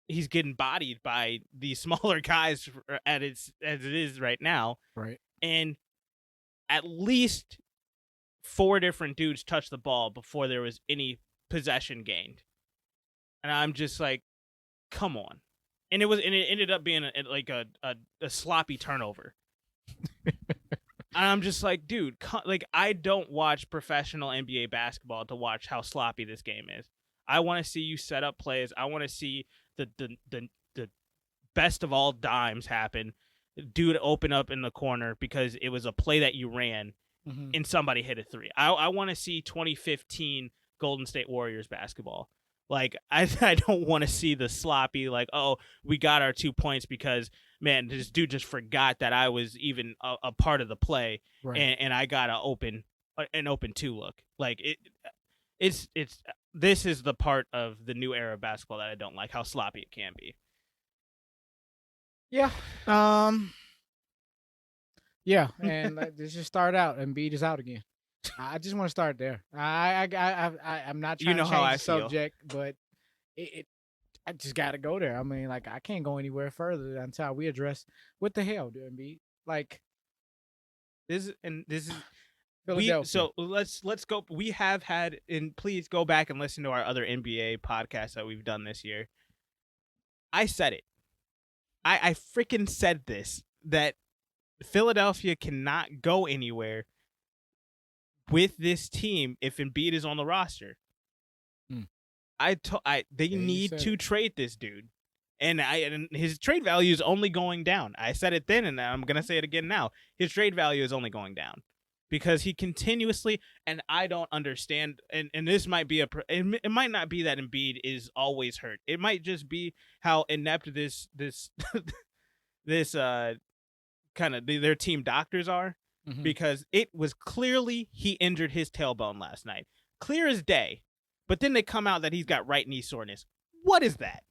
he's getting bodied by these smaller guys as it is right now. Right. And at least 4 different dudes touched the ball before there was any possession gained. And I'm just like, come on. And it ended up being a sloppy turnover. And I'm just like, dude, I don't watch professional NBA basketball to watch how sloppy this game is. I want to see you set up plays. I want to see the best of all dimes happen. Dude open up in the corner because it was a play that you ran and somebody hit a 3. I want to see 2015 Golden State Warriors basketball. Like I don't want to see the sloppy we got our 2 points because man, this dude just forgot that I was even a part of the play, right. and I got an open 2 look. Like it's this is the part of the new era of basketball that I don't like, how sloppy it can be. Yeah. Yeah, and let's just start out. Embiid is out again. I just want to start there. I'm not trying to change the subject, but I just got to go there. I mean, I can't go anywhere further until we address what the hell, dude, Embiid. This is. Philadelphia. So let's go. We have had, and please go back and listen to our other NBA podcasts that we've done this year. I said it. I freaking said this, that Philadelphia cannot go anywhere with this team if Embiid is on the roster. They need to trade this dude. And his trade value is only going down. I said it then, and I'm going to say it again now. His trade value is only going down because he continuously, and I don't understand, and this might be it might not be that Embiid is always hurt. It might just be how inept this this kind of their team doctors are, because it was clearly he injured his tailbone last night. Clear as day. But then they come out that he's got right knee soreness. What is that?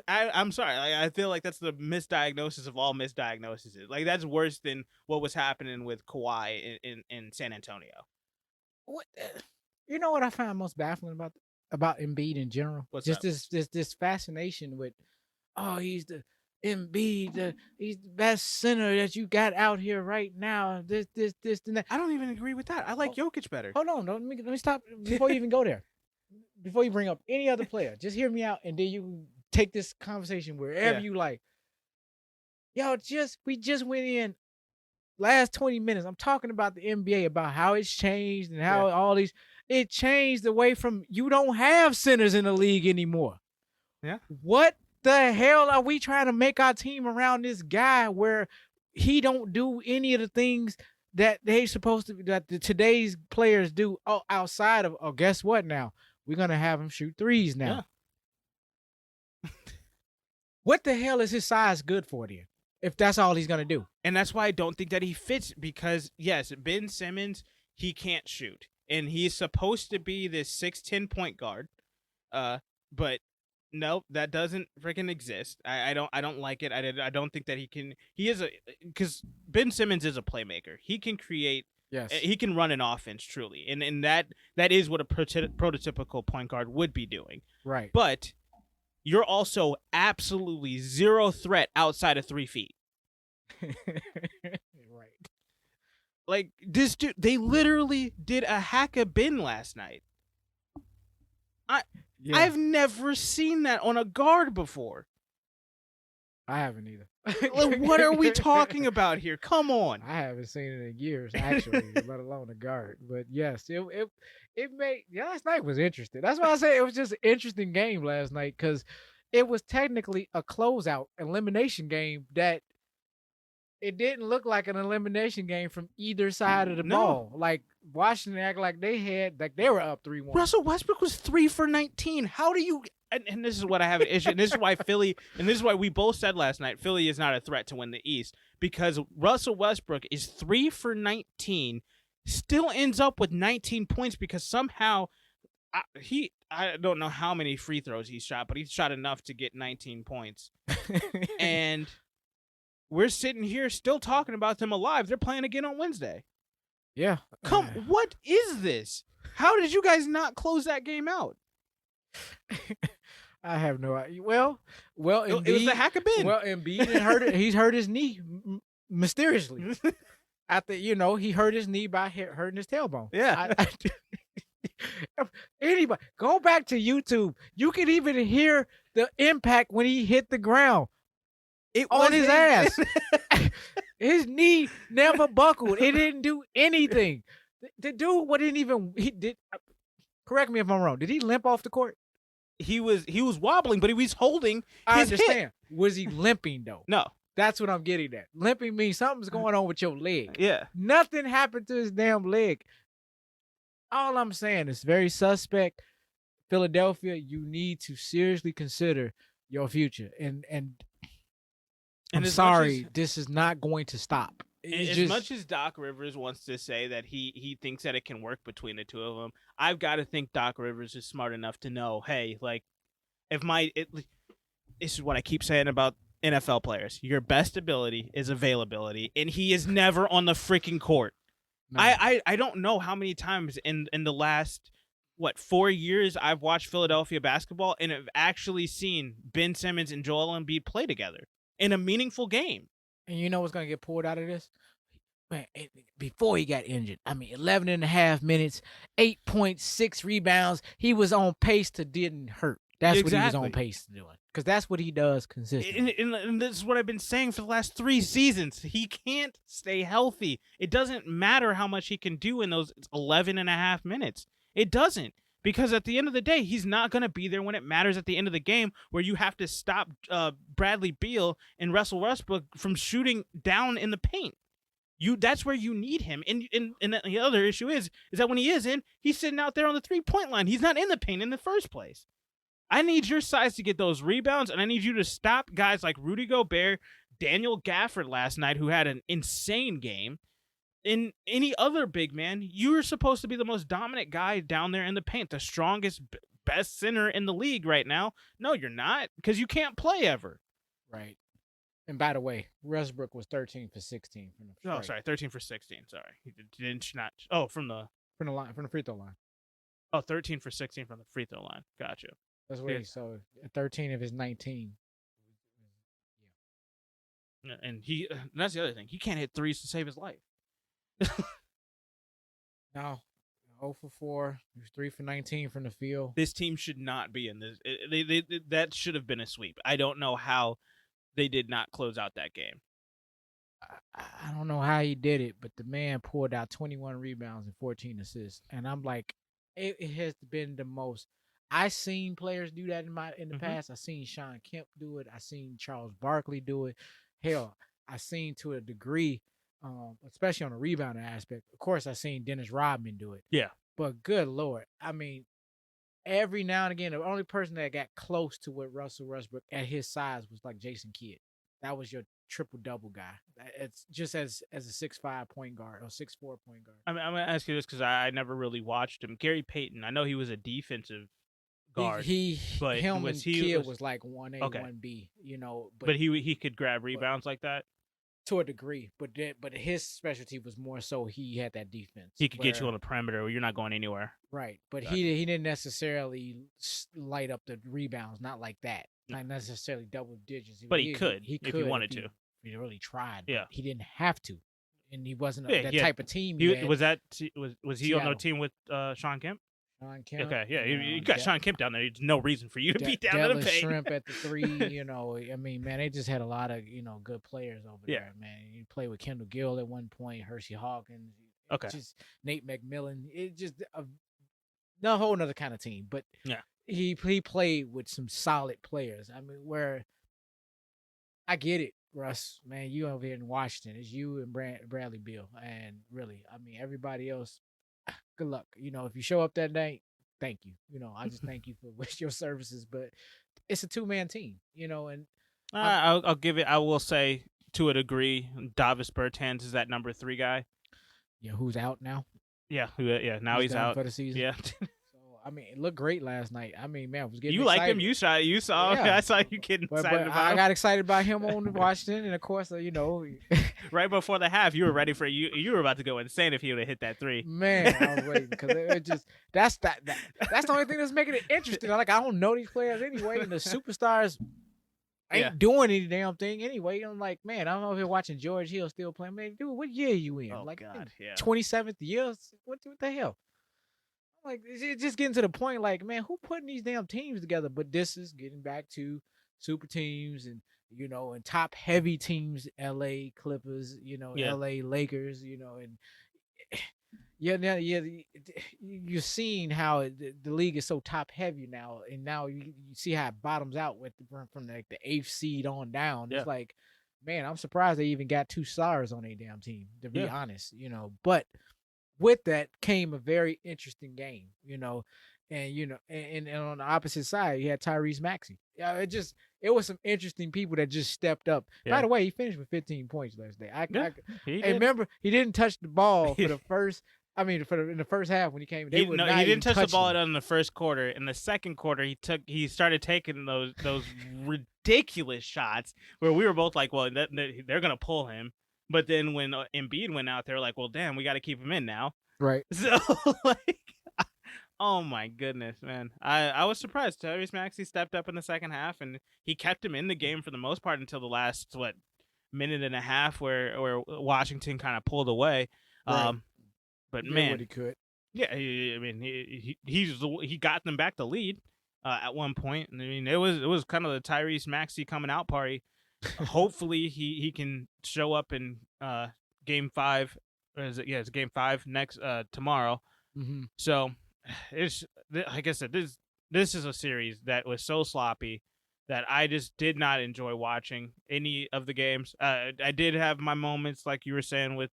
I'm sorry. I feel like that's the misdiagnosis of all misdiagnoses. Like, that's worse than what was happening with Kawhi in San Antonio. What? You know what I find most baffling about Embiid in general? What's just up? this fascination with, oh, he's the Embiid, he's the best center that you got out here right now. This, and that. I don't even agree with that. I like Jokic better. Hold on, let me stop before you even go there. Before you bring up any other player, just hear me out, and then you take this conversation wherever you like. Yo, we just went in last 20 minutes. I'm talking about the NBA, about how it's changed and how all these, it changed away from, you don't have centers in the league anymore. Yeah. What the hell are we trying to make our team around this guy where he don't do any of the things that they supposed to, that today's players do outside of, oh, guess what now? We're going to have him shoot threes now. Yeah. What the hell is his size good for then, if that's all he's going to do? And that's why I don't think that he fits, because, yes, Ben Simmons, he can't shoot. And he's supposed to be this 6'10" point guard. But no, that doesn't freaking exist. I don't like it. I don't think that he can. He is because Ben Simmons is a playmaker. He can create. Yes. He can run an offense, truly, and that is what a prototypical point guard would be doing. Right. But you're also absolutely zero threat outside of 3 feet. Right. Like, this dude, they literally did a hack a bin last night. I've never seen that on a guard before. I haven't either. Like, what are we talking about here? Come on. I haven't seen it in years, actually, let alone a guard. But yes, it made, last night was interesting. That's why I say it was just an interesting game last night, because it was technically a closeout elimination game that it didn't look like an elimination game from either side of the ball. Like, Washington act like they were up 3-1. Russell Westbrook was 3 for 19. How do you? And this is what I have an issue. And this is why and this is why we both said last night, Philly is not a threat to win the East, because Russell Westbrook is 3 for 19, still ends up with 19 points because somehow I don't know how many free throws he shot, but he shot enough to get 19 points. And we're sitting here still talking about them alive. They're playing again on Wednesday. Yeah. What is this? How did you guys not close that game out? I have no idea. Well, Embiid, it was a hack-a-bin. Well, Embiid he's hurt his knee mysteriously. After, he hurt his knee by hurting his tailbone. Yeah. Anybody, go back to YouTube. You can even hear the impact when he hit the ground. It on his ass. His knee never buckled. It didn't do anything. The dude he did. Correct me if I'm wrong. Did he limp off the court? He was wobbling, but he was holding his I understand. hip. Was he limping though? No. That's what I'm getting at. Limping means something's going on with your leg. Yeah. Nothing happened to his damn leg. All I'm saying is very suspect. Philadelphia, you need to seriously consider your future. And I'm sorry, this is not going to stop. As much as Doc Rivers wants to say that he thinks that it can work between the two of them, I've got to think Doc Rivers is smart enough to know, hey, like, this is what I keep saying about NFL players. Your best ability is availability, and he is never on the freaking court. No. I don't know how many times in the last 4 years I've watched Philadelphia basketball and have actually seen Ben Simmons and Joel Embiid play together in a meaningful game. And you know what's going to get pulled out of this? Man, before he got injured, 11 and a half minutes, 8.6 rebounds. He was on pace to didn't hurt. That's what he was on pace to doing, because that's what he does consistently. And this is what I've been saying for the last 3 seasons. He can't stay healthy. It doesn't matter how much he can do in those 11 and a half minutes. It doesn't. Because at the end of the day, he's not going to be there when it matters at the end of the game, where you have to stop Bradley Beal and Russell Westbrook from shooting down in the paint. That's where you need him. And the other issue is that when he is in, he's sitting out there on the 3-point line. He's not in the paint in the first place. I need your size to get those rebounds, and I need you to stop guys like Rudy Gobert, Daniel Gafford last night, who had an insane game. In any other big man, you're supposed to be the most dominant guy down there in the paint, the strongest, best center in the league right now. No, you're not, because you can't play ever. Right. And by the way, Westbrook was 13 for 16 from the strike. Oh, sorry, 13 for 16. Sorry, he didn't not. Oh, from the free throw line. Oh, 13 for 16 from the free throw line. Gotcha. That's what he saw. 13 of his 19. Yeah. And that's the other thing. He can't hit threes to save his life. No. 0 for 4. He was 3 for 19 from the field. This team should not be in this. That should have been a sweep. I don't know how they did not close out that game. I don't know how he did it, but the man pulled out 21 rebounds and 14 assists. And I'm like, it has been the most. I seen players do that in the past. I seen Sean Kemp do it. I seen Charles Barkley do it. Hell, I seen to a degree, especially on the rebounding aspect. Of course, I seen Dennis Rodman do it. Yeah. But good Lord, I mean, every now and again, the only person that got close to what Russell Westbrook at his size was like Jason Kidd. That was your triple-double guy. It's just as a 6'5" point guard or 6'4" point guard. I'm going to ask you this because I never really watched him. Gary Payton, I know he was a defensive guard. Him and Kidd was like 1A, 1B, you know. But he could grab rebounds like that? To a degree, but his specialty was more so he had that defense. He could get you on the perimeter where you're not going anywhere. Right, but he didn't necessarily light up the rebounds, not like that. Not necessarily double digits. But he could if he wanted to. He really tried. Yeah, he didn't have to, and he wasn't that type of team. Was he on the team with Sean Kemp? Sean Kemp. Okay, yeah, you got Sean Kemp down there. There's no reason for you to be down in the paint. Shrimp at the 3. You know, I mean, man, they just had a lot of good players over there. Man, you play with Kendall Gill at one point, Hershey Hawkins. Okay, just Nate McMillan. It just a whole other kind of team. But yeah, he played with some solid players. I mean, where I get it, Russ. Man, you over here in Washington, it's you and Bradley Beal, and really, I mean, everybody else. Good luck. If you show up that night, thank you. I just thank you for your services. But it's a 2-man team, and I'll give it. I will say to a degree, Davis Bertans is that number 3 guy. Yeah, who's out now? Yeah, now he's out for the season. Yeah. I mean, it looked great last night. I mean, man, I was getting you excited. liked him. You saw. Yeah. I saw you getting excited about him. I got excited about him on Washington, and of course, right before the half, you were ready for you were about to go insane if he would have hit that 3. Man, I was waiting because it just that's the only thing that's making it interesting. Like, I don't know these players anyway, and the superstars ain't doing any damn thing anyway. I'm like, man, I'm over here watching George Hill still playing. Man, dude, what year are you in? Oh, like, God, 27th year? What the hell? Like, it's just getting to the point, like, man, who putting these damn teams together? But this is getting back to super teams and, and top heavy teams, LA Clippers, LA Lakers, and you're seeing how the league is so top heavy now. And now you see how it bottoms out from like the 8th seed on down. It's like, man, I'm surprised they even got 2 stars on a damn team, to be honest, but with that came a very interesting game, and on the opposite side, you had Tyrese Maxey. It was some interesting people that just stepped up. Yeah. By the way, he finished with 15 points last day. I remember he didn't touch the ball for the first. I mean, in the first half when he came, he didn't touch the ball in the first quarter. In the second quarter, he started taking those ridiculous shots where we were both like, well, they're gonna pull him. But then when Embiid went out, they were like, well, damn, we got to keep him in now. Right. So, oh, my goodness, man. I was surprised. Tyrese Maxey stepped up in the second half, and he kept him in the game for the most part until the last, minute and a half where Washington kind of pulled away. Right. But, he man. What he could. Yeah, he got them back the lead. at one point. I mean, it was kind of the Tyrese Maxey coming out party. Hopefully, he can show up in game 5. Or is it? Yeah, it's game 5 next tomorrow. Mm-hmm. So it's like I said, this is a series that was so sloppy that I just did not enjoy watching any of the games. I did have my moments, like you were saying, with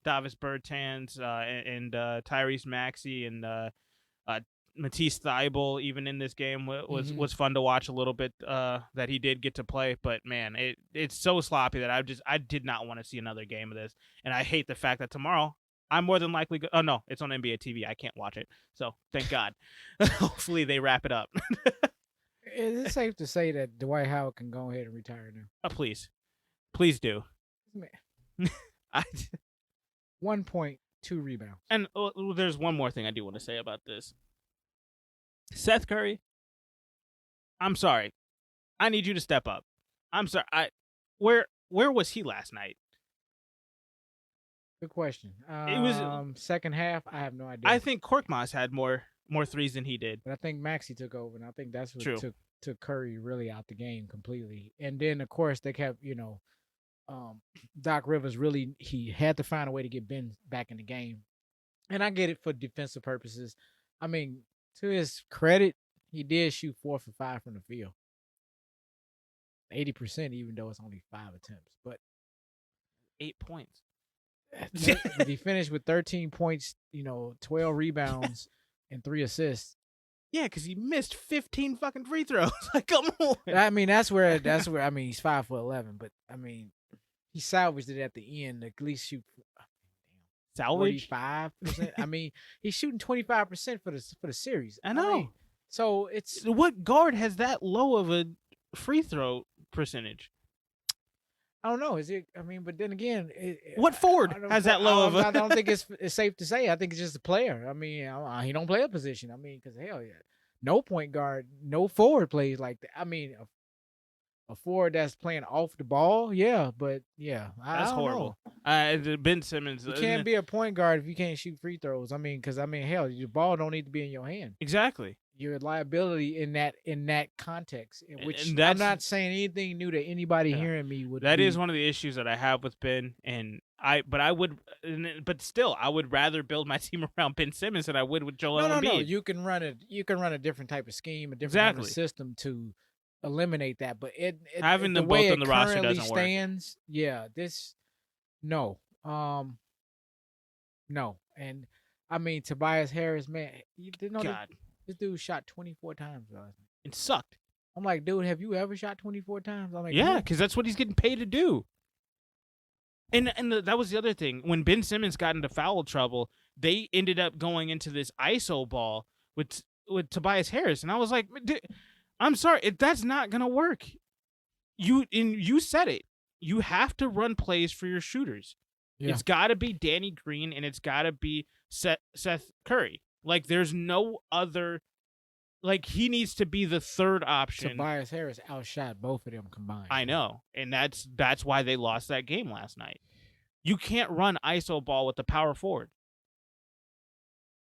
Davis Bertans and Tyrese Maxey and Matisse Thybulle. Even in this game was fun to watch a little bit that he did get to play. But man, it's so sloppy that I did not want to see another game of this, and I hate the fact that tomorrow I'm more than likely oh no, it's on NBA TV. I can't watch it, so thank God. Hopefully they wrap it up. Is it safe to say that Dwight Howard can go ahead and retire now? Please do. Man. I 1.2 rebounds. And there's one more thing I do want to say about this. Seth Curry, I'm sorry. I need you to step up. I'm sorry. Where was he last night? Good question. It was second half. I have no idea. I think Korkmaz had more threes than he did. But I think Maxey took over, and I think that's what took Curry really out the game completely. And then of course they kept, Doc Rivers he had to find a way to get Ben back in the game. And I get it for defensive purposes. I mean, to his credit, he did shoot 4 for 5 from the field. 80%, even though it's only 5 attempts. But 8 points. He finished with 13 points, 12 rebounds and 3 assists. Yeah, because he missed 15 fucking free throws. Like, come on. I mean, that's where I mean, he's 5'11", but I mean, he salvaged it at the end to at least shoot. Salvage 45%. I mean, he's shooting 25% for the series. I know. mean, so it's what guard has that low of a free throw percentage? I don't know. Is it? I mean, but then again, what forward has that low of a? I don't think it's safe to say. I think it's just a player. I mean, he don't play a position. I mean, because hell yeah, no point guard, no forward plays like that. I mean, a forward that's playing off the ball, yeah, but yeah, that's horrible. Ben Simmons. You can't be a point guard if you can't shoot free throws. I mean, because hell, your ball don't need to be in your hand. Exactly. Your liability in that context, which I'm not saying anything new to anybody hearing me. That is one of the issues that I have with Ben, but still, I would rather build my team around Ben Simmons than I would with Joel Embiid. No, you can run a different type of scheme, a different type of system to eliminate that. But having them both on the roster doesn't stands, work. Yeah, no, and I mean Tobias Harris, man, God. This dude shot 24 times last night. It sucked. I'm like, dude, have you ever shot 24 times? I'm like, yeah, because that's what he's getting paid to do. And that was the other thing. When Ben Simmons got into foul trouble, they ended up going into this ISO ball with Tobias Harris, and I was like, I'm sorry, that's not gonna work. You said it. You have to run plays for your shooters. Yeah. It's got to be Danny Green and it's got to be Seth Curry. Like, there's no other. Like, he needs to be the third option. Tobias Harris outshot both of them combined. I know, and that's why they lost that game last night. You can't run ISO ball with the power forward.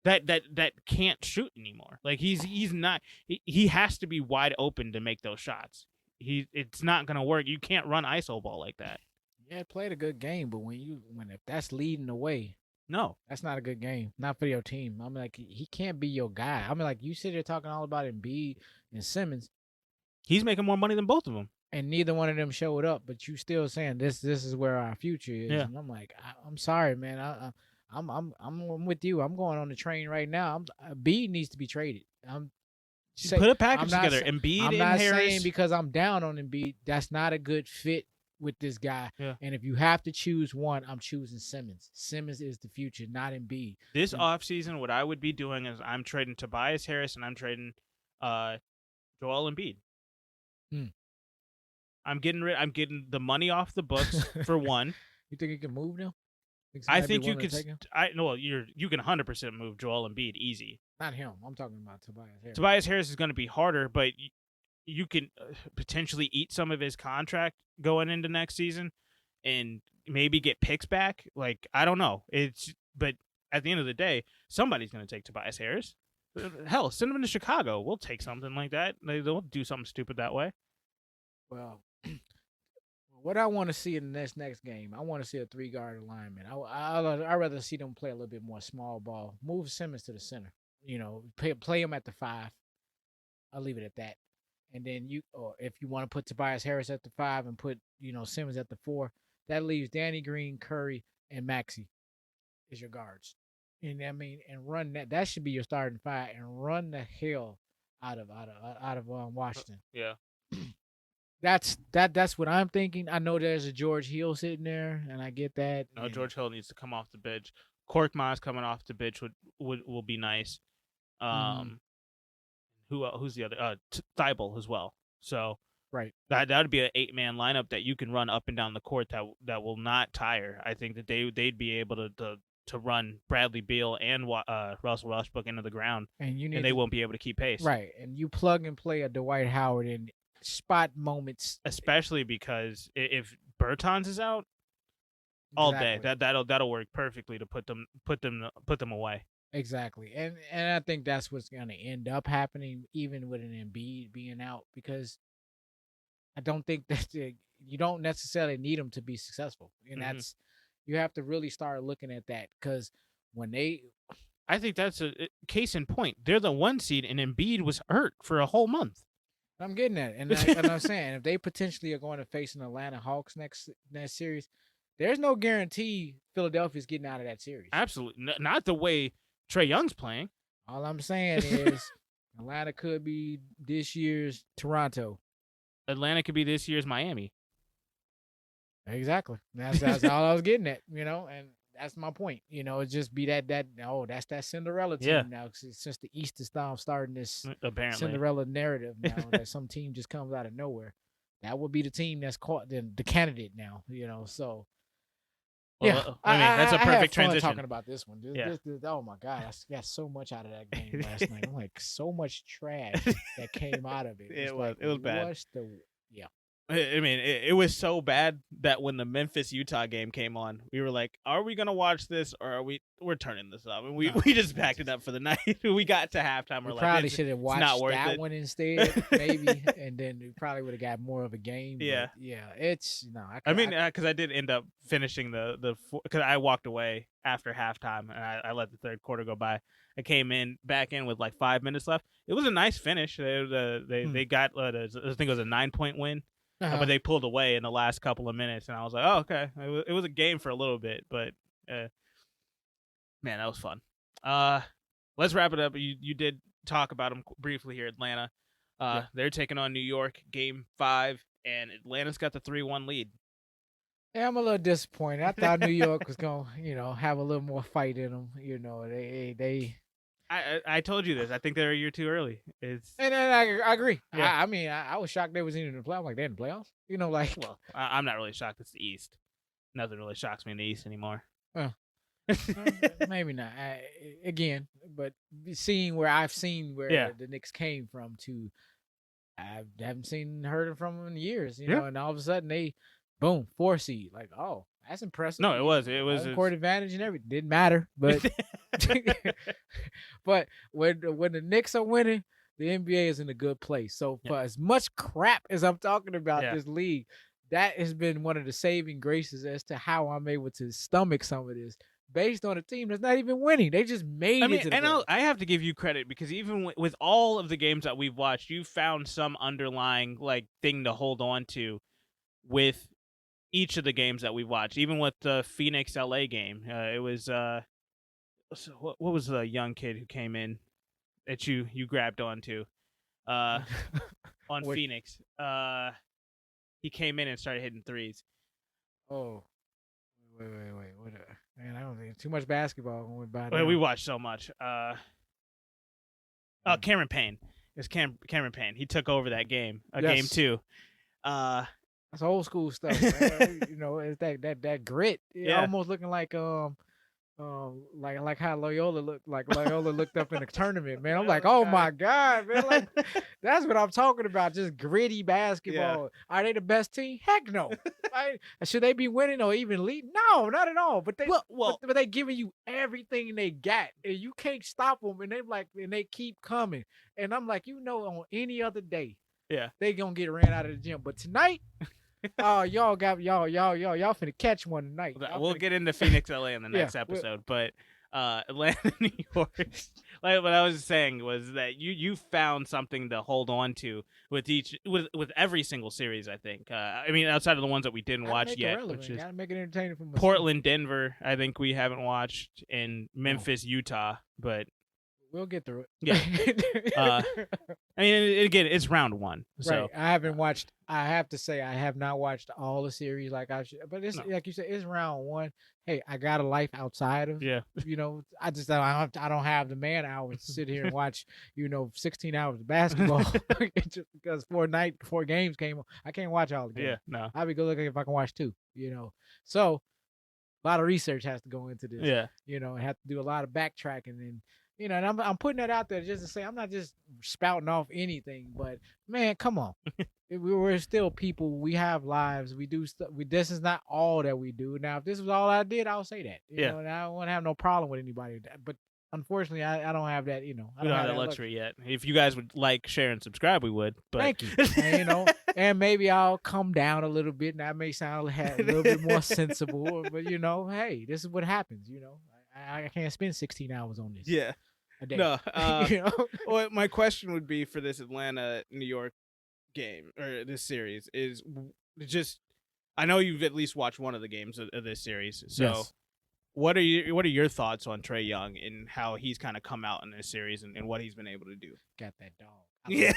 That can't shoot anymore. Like, he's not. He has to be wide open to make those shots. It's not gonna work. You can't run ISO ball like that. Yeah, played a good game, but if that's leading the way. No, that's not a good game. Not for your team. I'm like, he can't be your guy. I mean, like, you sit here talking all about Embiid and Simmons. He's making more money than both of them, and neither one of them showed up. But you still saying this is where our future is. Yeah. And I'm like, I'm sorry, man. I'm with you. I'm going on the train right now. Embiid needs to be traded. Put a package together. Embiid I'm and not Harris. Saying because I'm down on Embiid. That's not a good fit with this guy. Yeah. And if you have to choose one, I'm choosing Simmons. Simmons is the future, not Embiid. This offseason, what I would be doing is I'm trading Tobias Harris and I'm trading Joel Embiid. I'm getting the money off the books for one. You think he can move now? I think you could. You can 100% move Joel Embiid easy. Not him. I'm talking about Tobias Harris. Tobias Harris is going to be harder, but you can potentially eat some of his contract going into next season and maybe get picks back. Like, I don't know. But at the end of the day, somebody's going to take Tobias Harris. Hell, send them to Chicago. We'll take something like that. They'll do something stupid that way. Well, what I want to see in this next game, I want to see a 3-guard alignment. I'd rather see them play a little bit more small ball. Move Simmons to the center. Play him at the 5. I'll leave it at that. And then or if you want to put Tobias Harris at the 5 and put Simmons at the 4, that leaves Danny Green, Curry, and Maxey is your guards. And I mean, and run that. That should be your starting 5, and run the hell out of Washington. Yeah. That's what I'm thinking. I know there's a George Hill sitting there, and I get that. No, George Hill needs to come off the bench. Korkmaz coming off the bench will be nice. Who's the other? Thibault as well. So right, that would be an 8-man lineup that you can run up and down the court that will not tire. I think that they'd be able to run Bradley Beal and Russell Westbrook into the ground, and they won't be able to keep pace. Right, and you plug and play a Dwight Howard in spot moments, especially because if Bertans is out all day, that'll work perfectly to put them away. Exactly, and I think that's what's going to end up happening, even with an Embiid being out, because I don't think that you don't necessarily need them to be successful, and that's you have to really start looking at that, because I think that's a case in point. They're the 1 seed, and Embiid was hurt for a whole month. I'm getting that, and I'm saying if they potentially are going to face an Atlanta Hawks next series, there's no guarantee Philadelphia's getting out of that series. Absolutely not the way Trae Young's playing. All I'm saying is Atlanta could be this year's Toronto. Atlanta could be this year's Miami. Exactly. That's all I was getting at, and that's my point. It just be that's that Cinderella team now, since the East is starting this apparently Cinderella narrative now that some team just comes out of nowhere. That would be the team that's caught the candidate now, so. Well, I mean, that's a perfect transition. Talking about this one, oh my god, I got so much out of that game last night. I'm like, so much trash that came out of it. It was bad. I mean, it was so bad that when the Memphis-Utah game came on, we were like, are we going to watch this, or we're turning this up? And we just backed it up for the night. We got to halftime. We're like, probably should have watched that one instead, maybe, and then we probably would have got more of a game. Yeah. It's, because I did end up finishing because I walked away after halftime, and I let the third quarter go by. I came back in with like 5 minutes left. It was a nice finish. They got, I think it was a 9-point win. But they pulled away in the last couple of minutes, and I was like, oh, okay. It was a game for a little bit, but man, that was fun. Let's wrap it up. You did talk about them briefly here, Atlanta. They're taking on New York, Game 5, and Atlanta's got the 3-1 lead. Yeah, I'm a little disappointed. I thought New York was going to, have a little more fight in them. They I told you this. I think they're a year too early. And I agree. Yeah. I was shocked they was even in the playoffs. Like, they're in the playoffs? Well, I'm not really shocked. It's the East. Nothing really shocks me in the East anymore. Maybe not. But seeing where the Knicks came from to, I haven't heard from them in years. And all of a sudden they, boom, 4 seed. Like, oh, that's impressive. No, it was court advantage and everything. Didn't matter, but but when the Knicks are winning, the NBA is in a good place. So for as much crap as I'm talking about this league, that has been one of the saving graces as to how I'm able to stomach some of this, based on a team that's not even winning. They just made it. I have to give you credit, because even with all of the games that we've watched, you found some underlying thing to hold on to with each of the games that we've watched. Even with the Phoenix LA game, it was what was the young kid who came in that you grabbed onto on Phoenix? He came in and started hitting threes. Oh, wait! What? Man, I don't think too much basketball going by. Well, we watched so much. Cameron Payne. It's Cameron Payne. He took over that game. Game 2. That's old school stuff. It's that grit. Almost looking like Like how Loyola looked up in the tournament, man. I'm like, oh my god, man, like that's what I'm talking about. Just gritty basketball. Are they the best team? Heck no. Like, should they be winning or even leading? No, not at all. But but they giving you everything they got, and you can't stop them. And they keep coming. And I'm like, on any other day, they gonna get ran out of the gym. But tonight, oh, y'all finna catch one tonight. We'll get into Phoenix, LA in the next episode, but Atlanta, New York. Like what I was saying was that you found something to hold on to with every single series. I think. I mean, outside of the ones that we didn't watch yet, which is gotta make it entertaining for myself. Portland, Denver. I think we haven't watched, and Memphis, Utah, but. We'll get through it. Yeah. I mean, again, it's round one. So. Right. I haven't watched. I have to say, I have not watched all the series like I should. But it's like you said, it's round one. Hey, I got a life outside of. Yeah. I just I don't have the man hours to sit here and watch 16 hours of basketball just because 4 games came on. I can't watch all the games. Yeah. No. I'll be good looking if I can watch 2. So a lot of research has to go into this. Yeah. And have to do a lot of backtracking and. And I'm putting that out there just to say I'm not just spouting off anything, but man, come on, we're still people. We have lives. We do stuff. This is not all that we do. Now, if this was all I did, I'll say that. You know, and I won't have no problem with anybody. But unfortunately, I don't have that. I don't have that luxury yet. If you guys would like, share, and subscribe, we would. But. Thank you. And, and maybe I'll come down a little bit, and that may sound a little bit more sensible. But hey, this is what happens. I can't spend 16 hours on this. Yeah. No. Well, my question would be for this Atlanta New York game or this series is just. I know you've at least watched one of the games of this series. So, yes. What are your thoughts on Trae Young and how he's kind of come out in this series and what he's been able to do? Got that dog. Yeah.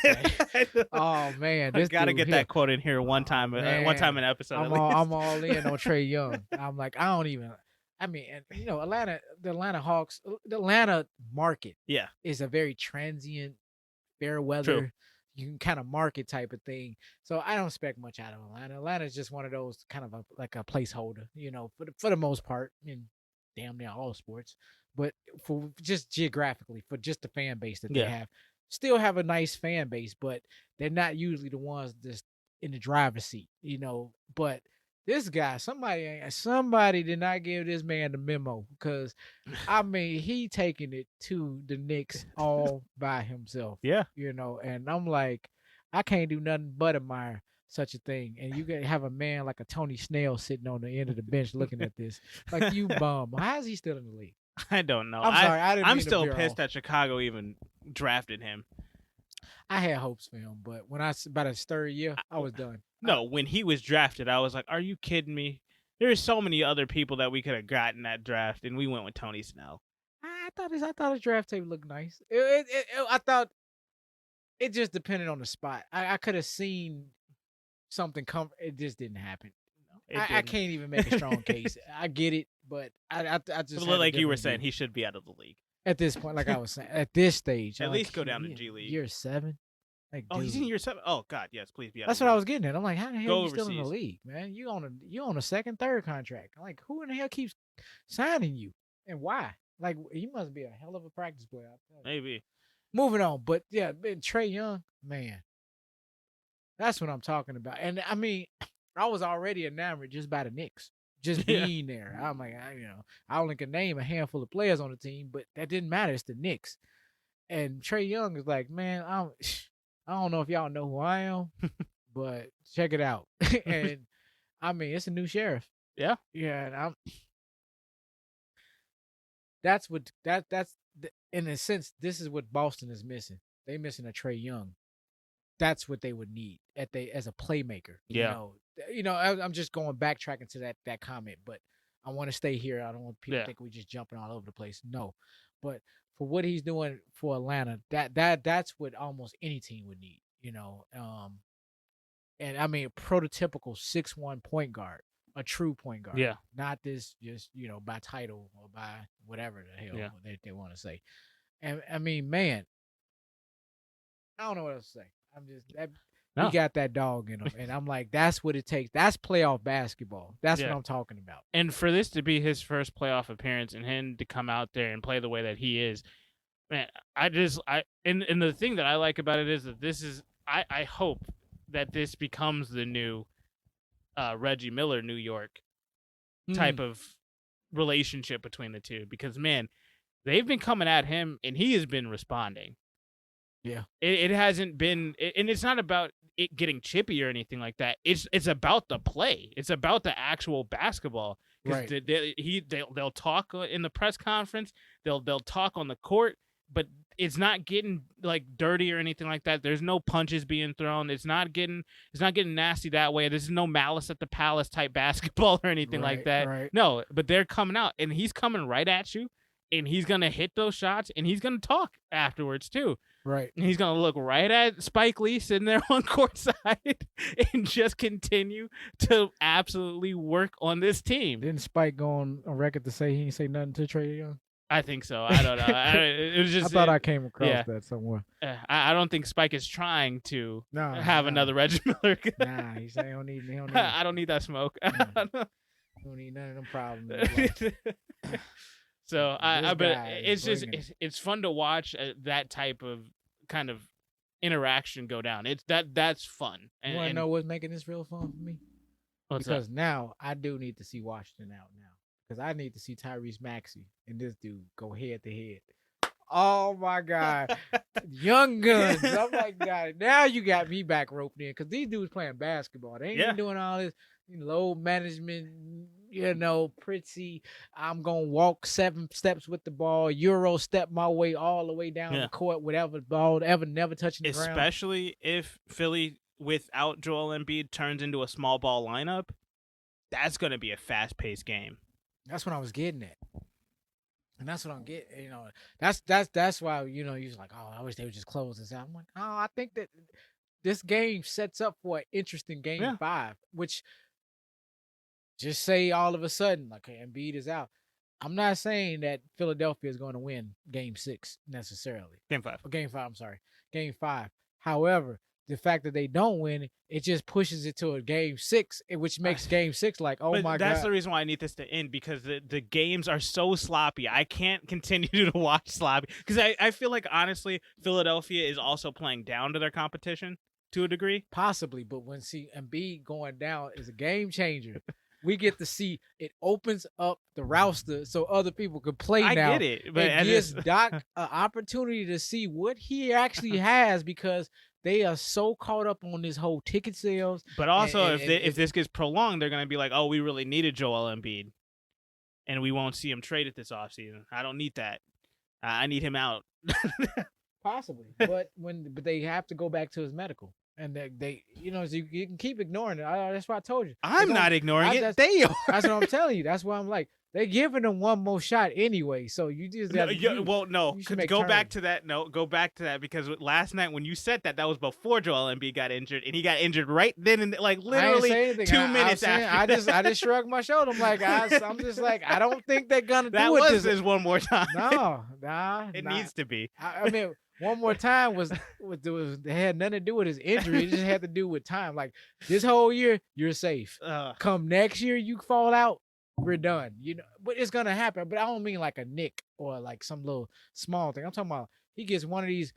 Oh man, I gotta get that quote in here one time. One time an episode. I'm all in on Trae Young. I'm like, I don't even. I mean, and the Atlanta Hawks, the Atlanta market, is a very transient, fair weather. True. You can kind of market type of thing. So I don't expect much out of Atlanta. Atlanta is just one of those kind of like a placeholder, for the most part in damn near all sports. But for just geographically, for just the fan base that they have, still have a nice fan base, but they're not usually the ones that's in the driver's seat, But this guy, somebody did not give this man the memo because, I mean, he taking it to the Knicks all by himself. Yeah. And I'm like, I can't do nothing but admire such a thing. And you can have a man like a Tony Snell sitting on the end of the bench looking at this. Like, you bum. How is he still in the league? I don't know. I'm sorry. I'm still pissed that Chicago even drafted him. I had hopes for him, but when about his third year, I was done. No, when he was drafted, I was like, "Are you kidding me?" There's so many other people that we could have gotten that draft, and we went with Tony Snell. I thought his draft tape looked nice. I thought it just depended on the spot. I could have seen something come. It just didn't happen. I can't even make a strong case. I get it, but I just like you were saying, he should be out of the league at this point. Like I was saying, at this stage, at least go down to G League. Year 7. Like, he's in year 7. Oh God, yes, please be out. That's what I was getting at. I'm like, how the hell are you still in the league, man? You on a second, third contract. I'm like, who in the hell keeps signing you and why? Like, he must be a hell of a practice player. Maybe. Moving on, but yeah, Trae Young, man, that's what I'm talking about. And I mean, I was already enamored just by the Knicks, just being there. I'm like, I only can name a handful of players on the team, but that didn't matter. It's the Knicks. And Trae Young is like, man, I don't know if y'all know who I am, but check it out. And I mean, it's a new sheriff. Yeah. Yeah. And that's in a sense, this is what Boston is missing. They missing a Trae Young. That's what they would need as a playmaker. I'm just backtracking to that comment, but I want to stay here. I don't want people to think we're just jumping all over the place. No, but for what he's doing for Atlanta, that's what almost any team would need. And I mean, a prototypical 6'1" point guard, a true point guard. Yeah, not this just by title or by whatever the hell they want to say. And I mean, man, I don't know what else to say. I'm just No. He got that dog in him, and I'm like, that's what it takes. That's playoff basketball. That's what I'm talking about. And for this to be his first playoff appearance and him to come out there and play the way that he is, man, and the thing that I like about it is that this is, I hope that this becomes the new Reggie Miller, New York type of relationship between the two, because man, they've been coming at him and he has been responding. Yeah, it hasn't been, and it's not about it getting chippy or anything like that. It's about the play. It's about the actual basketball. Right. They'll talk in the press conference. They'll talk on the court, but it's not getting like dirty or anything like that. There's no punches being thrown. It's not getting nasty that way. There's no malice at the palace type basketball or anything like that. Right. No, but they're coming out and he's coming right at you, and he's gonna hit those shots and he's gonna talk afterwards too. Right. And he's going to look right at Spike Lee sitting there on court side and just continue to absolutely work on this team. Didn't Spike go on record to say he didn't say nothing to Trae Young? I think so. I don't know. It was just, I thought I came across that somewhere. I don't think Spike is trying to have another Reggie Miller. Nah, he said he don't need I don't need that smoke. Don't need none of them problems. So but it's just it's fun to watch that type of kind of interaction go down. That's fun. You want to know what's making this real fun for me? Because now I do need to see Washington out now, because I need to see Tyrese Maxey and this dude go head to head. Oh my God, young guns! I'm like, God, now you got me back roped in, because these dudes playing basketball. They ain't even doing all this low management. Pretty, I'm going to walk 7 steps with the ball, Euro step my way all the way down the court without the ball never touching the ground. Especially if Philly, without Joel Embiid, turns into a small ball lineup, that's going to be a fast-paced game. That's what I was getting at. And that's what I'm getting, that's why, you're like, oh, I wish they would just close this out. I'm like, oh, I think that this game sets up for an interesting game 5, which... Just say all of a sudden, like, Embiid is out. I'm not saying that Philadelphia is going to win Game 6 necessarily. Game 5. Game 5, I'm sorry. Game 5. However, the fact that they don't win, it just pushes it to a Game 6, which makes Game 6 like, oh my God. That's the reason why I need this to end, because the games are so sloppy. I can't continue to watch sloppy, because I feel like, honestly, Philadelphia is also playing down to their competition to a degree. Possibly, but when Embiid going down is a game changer. We get to see it opens up the roster so other people can play now. I get it. But it gives Doc an opportunity to see what he actually has, because they are so caught up on this whole ticket sales. But also, if this gets prolonged, they're going to be like, oh, we really needed Joel Embiid, and we won't see him traded this offseason. I don't need that. I need him out. Possibly. But they have to go back to his medical. And they so you can keep ignoring it. That's why I told you. I'm not ignoring it. They are. That's what I'm telling you. That's why I'm like, they're giving them one more shot anyway. So you just go back to that. No, go back to that, because last night when you said that was before Joel Embiid got injured, and he got injured right then, and like literally 2 minutes after. I just shrugged my shoulder. I'm like, I'm just like, I don't think they're gonna do it. That was this one more time. No, it needs to be. I mean. One more time was it had nothing to do with his injury. It just had to do with time. Like, this whole year, you're safe. Come next year, you fall out, we're done. But it's gonna happen. But I don't mean like a nick or like some little small thing. I'm talking about he gets one of these,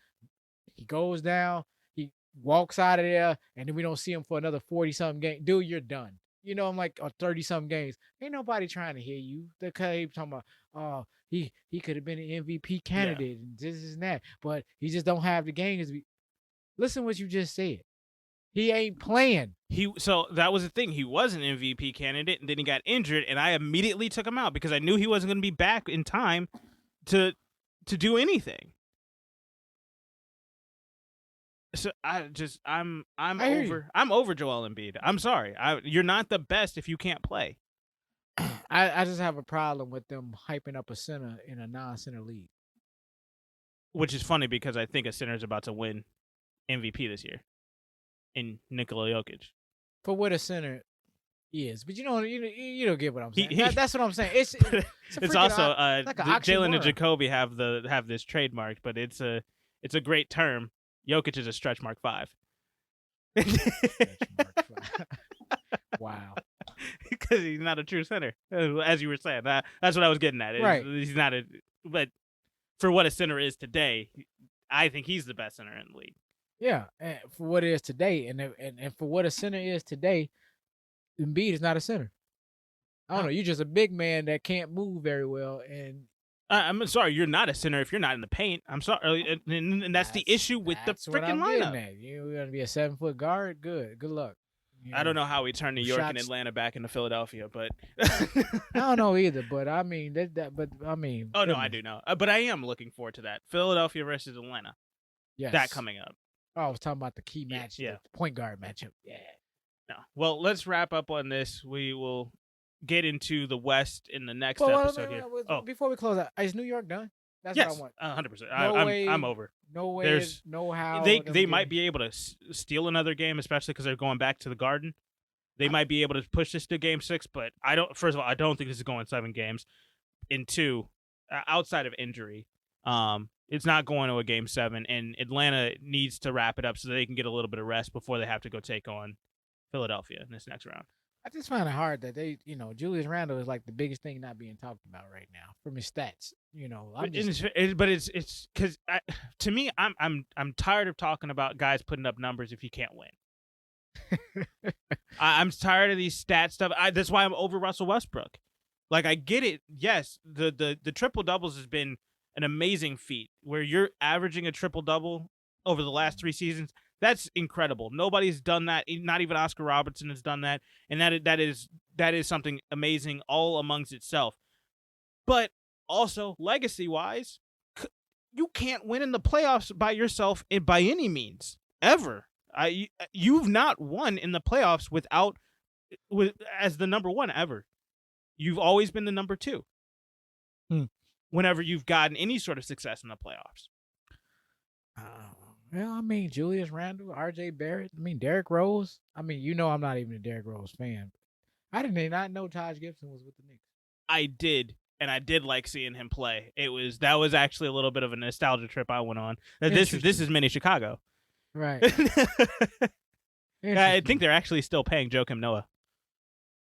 he goes down, he walks out of there, and then we don't see him for another 40-something game. Dude, you're done. I'm like, or 30-something games. Ain't nobody trying to hear you. They're talking about, oh, he could have been an MVP candidate and this and that, but he just don't have the games. Listen what you just said. He ain't playing. So that was the thing. He was an MVP candidate, and then he got injured, and I immediately took him out because I knew he wasn't going to be back in time to do anything. So I'm over Joel Embiid. I'm sorry. You're not the best if you can't play. I just have a problem with them hyping up a center in a non-center league. Which is funny, because I think a center is about to win MVP this year in Nikola Jokic. For what a center is. But you don't get what I'm saying. That's what I'm saying. It's also like Jalen and Jacoby have this trademark, but it's a great term. Jokic is a stretch mark 5. Wow. Because he's not a true center, as you were saying. That's what I was getting at. Right. He's not a. But for what a center is today, I think he's the best center in the league. Yeah, and for what it is today, and for what a center is today, Embiid is not a center. I don't know. You're just a big man that can't move very well, and I'm sorry, you're not a center if you're not in the paint. I'm sorry, and that's the issue with the freaking lineup. You're gonna be a 7-foot guard. Good luck. I don't know how we turned New York and Atlanta back into Philadelphia, but I don't know either. But I mean Oh no, I do know. But I am looking forward to that Philadelphia versus Atlanta. Yes, that coming up. Oh, I was talking about the key match, the point guard matchup. Yeah. No. Well, let's wrap up on this. We will get into the West in the next episode here. Before we close out, is New York done? That's what I want. 100%. I'm over. No way. No how. They might be able to steal another game, especially because they're going back to the Garden. They might be able to push this to Game 6, but I don't. First of all, I don't think this is going 7 games. And 2, outside of injury, it's not going to a Game 7, and Atlanta needs to wrap it up so they can get a little bit of rest before they have to go take on Philadelphia in this next round. I just find it hard that Julius Randle is like the biggest thing not being talked about right now from his stats. But it's because to me, I'm tired of talking about guys putting up numbers if you can't win. I'm tired of these stat stuff. That's why I'm over Russell Westbrook. Like, I get it. Yes, the triple doubles has been an amazing feat where you're averaging a triple double over the last 3 seasons. That's incredible. Nobody's done that. Not even Oscar Robertson has done that, and that is something amazing all amongst itself. But also, legacy-wise, you can't win in the playoffs by yourself by any means ever. You've not won in the playoffs as the number 1 ever. You've always been the number 2. Whenever you've gotten any sort of success in the playoffs. Well, I mean, Julius Randle, R.J. Barrett, Derrick Rose. I'm not even a Derrick Rose fan. I did not know Taj Gibson was with the Knicks. I did, and I did like seeing him play. That was actually a little bit of a nostalgia trip I went on. This is mini Chicago. Right. I think they're actually still paying Joakim Noah.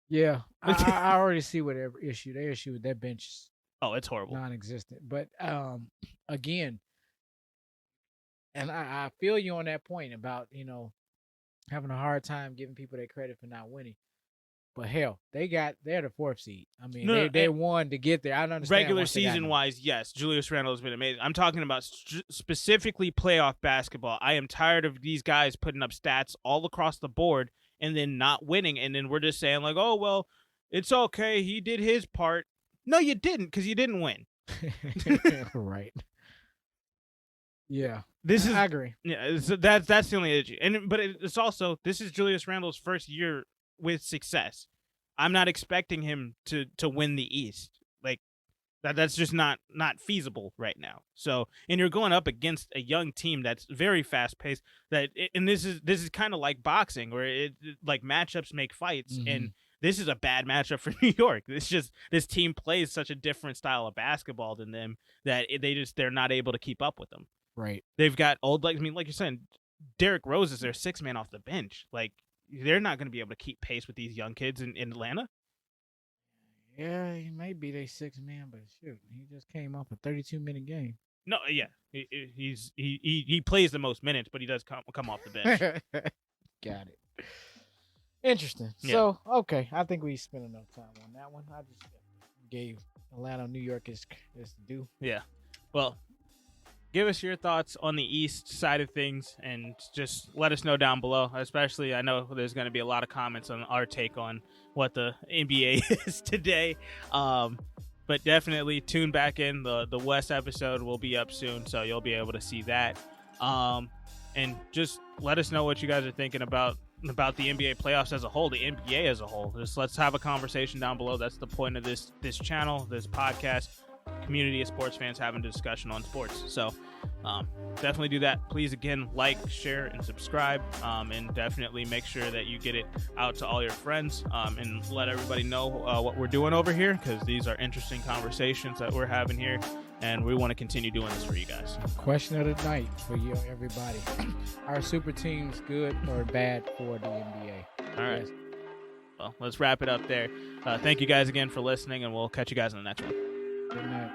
Yeah. I already see what their issue with their bench is. Oh, it's horrible. Non-existent. But again, and I feel you on that point about, having a hard time giving people their credit for not winning. But hell, they're the 4th seed. I mean, they won to get there. I don't understand. Regular season wise, yes, Julius Randle has been amazing. I'm talking about specifically playoff basketball. I am tired of these guys putting up stats all across the board and then not winning. And then we're just saying like, oh, well, it's okay. He did his part. No, you didn't, because you didn't win. Right. Yeah. I agree. Yeah, so that's the only issue. But it's also, this is Julius Randle's first year with success. I'm not expecting him to win the East. Like that's just not feasible right now. So, and you're going up against a young team that's very fast paced. And this is kind of like boxing, where like matchups make fights, and this is a bad matchup for New York. This team plays such a different style of basketball than them that they're not able to keep up with them. Right. They've got like you're saying, Derrick Rose is their 6th man off the bench. Like, they're not going to be able to keep pace with these young kids in Atlanta. Yeah, he may be their 6th man, but shoot, he just came off a 32-minute game. No, yeah, he plays the most minutes, but he does come off the bench. Got it. Interesting. Yeah. So, okay, I think we spent enough time on that one. I just gave Atlanta, New York is due. Yeah. Well, give us your thoughts on the East side of things, and just let us know down below. Especially, I know there's going to be a lot of comments on our take on what the NBA is today. But definitely tune back in. The West episode will be up soon, so you'll be able to see that. And just let us know what you guys are thinking about the NBA playoffs as a whole, the NBA as a whole. Just let's have a conversation down below. That's the point of this channel, this podcast. Community of sports fans having a discussion on sports. So definitely do that. Please, again, like, share, and subscribe, and definitely make sure that you get it out to all your friends, and let everybody know what we're doing over here, because these are interesting conversations that we're having here. and we want to continue doing this for you guys. Question of the night for you, everybody: are super teams good or bad for the NBA? All right. Yes. Well, let's wrap it up there. Thank you guys again for listening, and we'll catch you guys in the next one. Good night.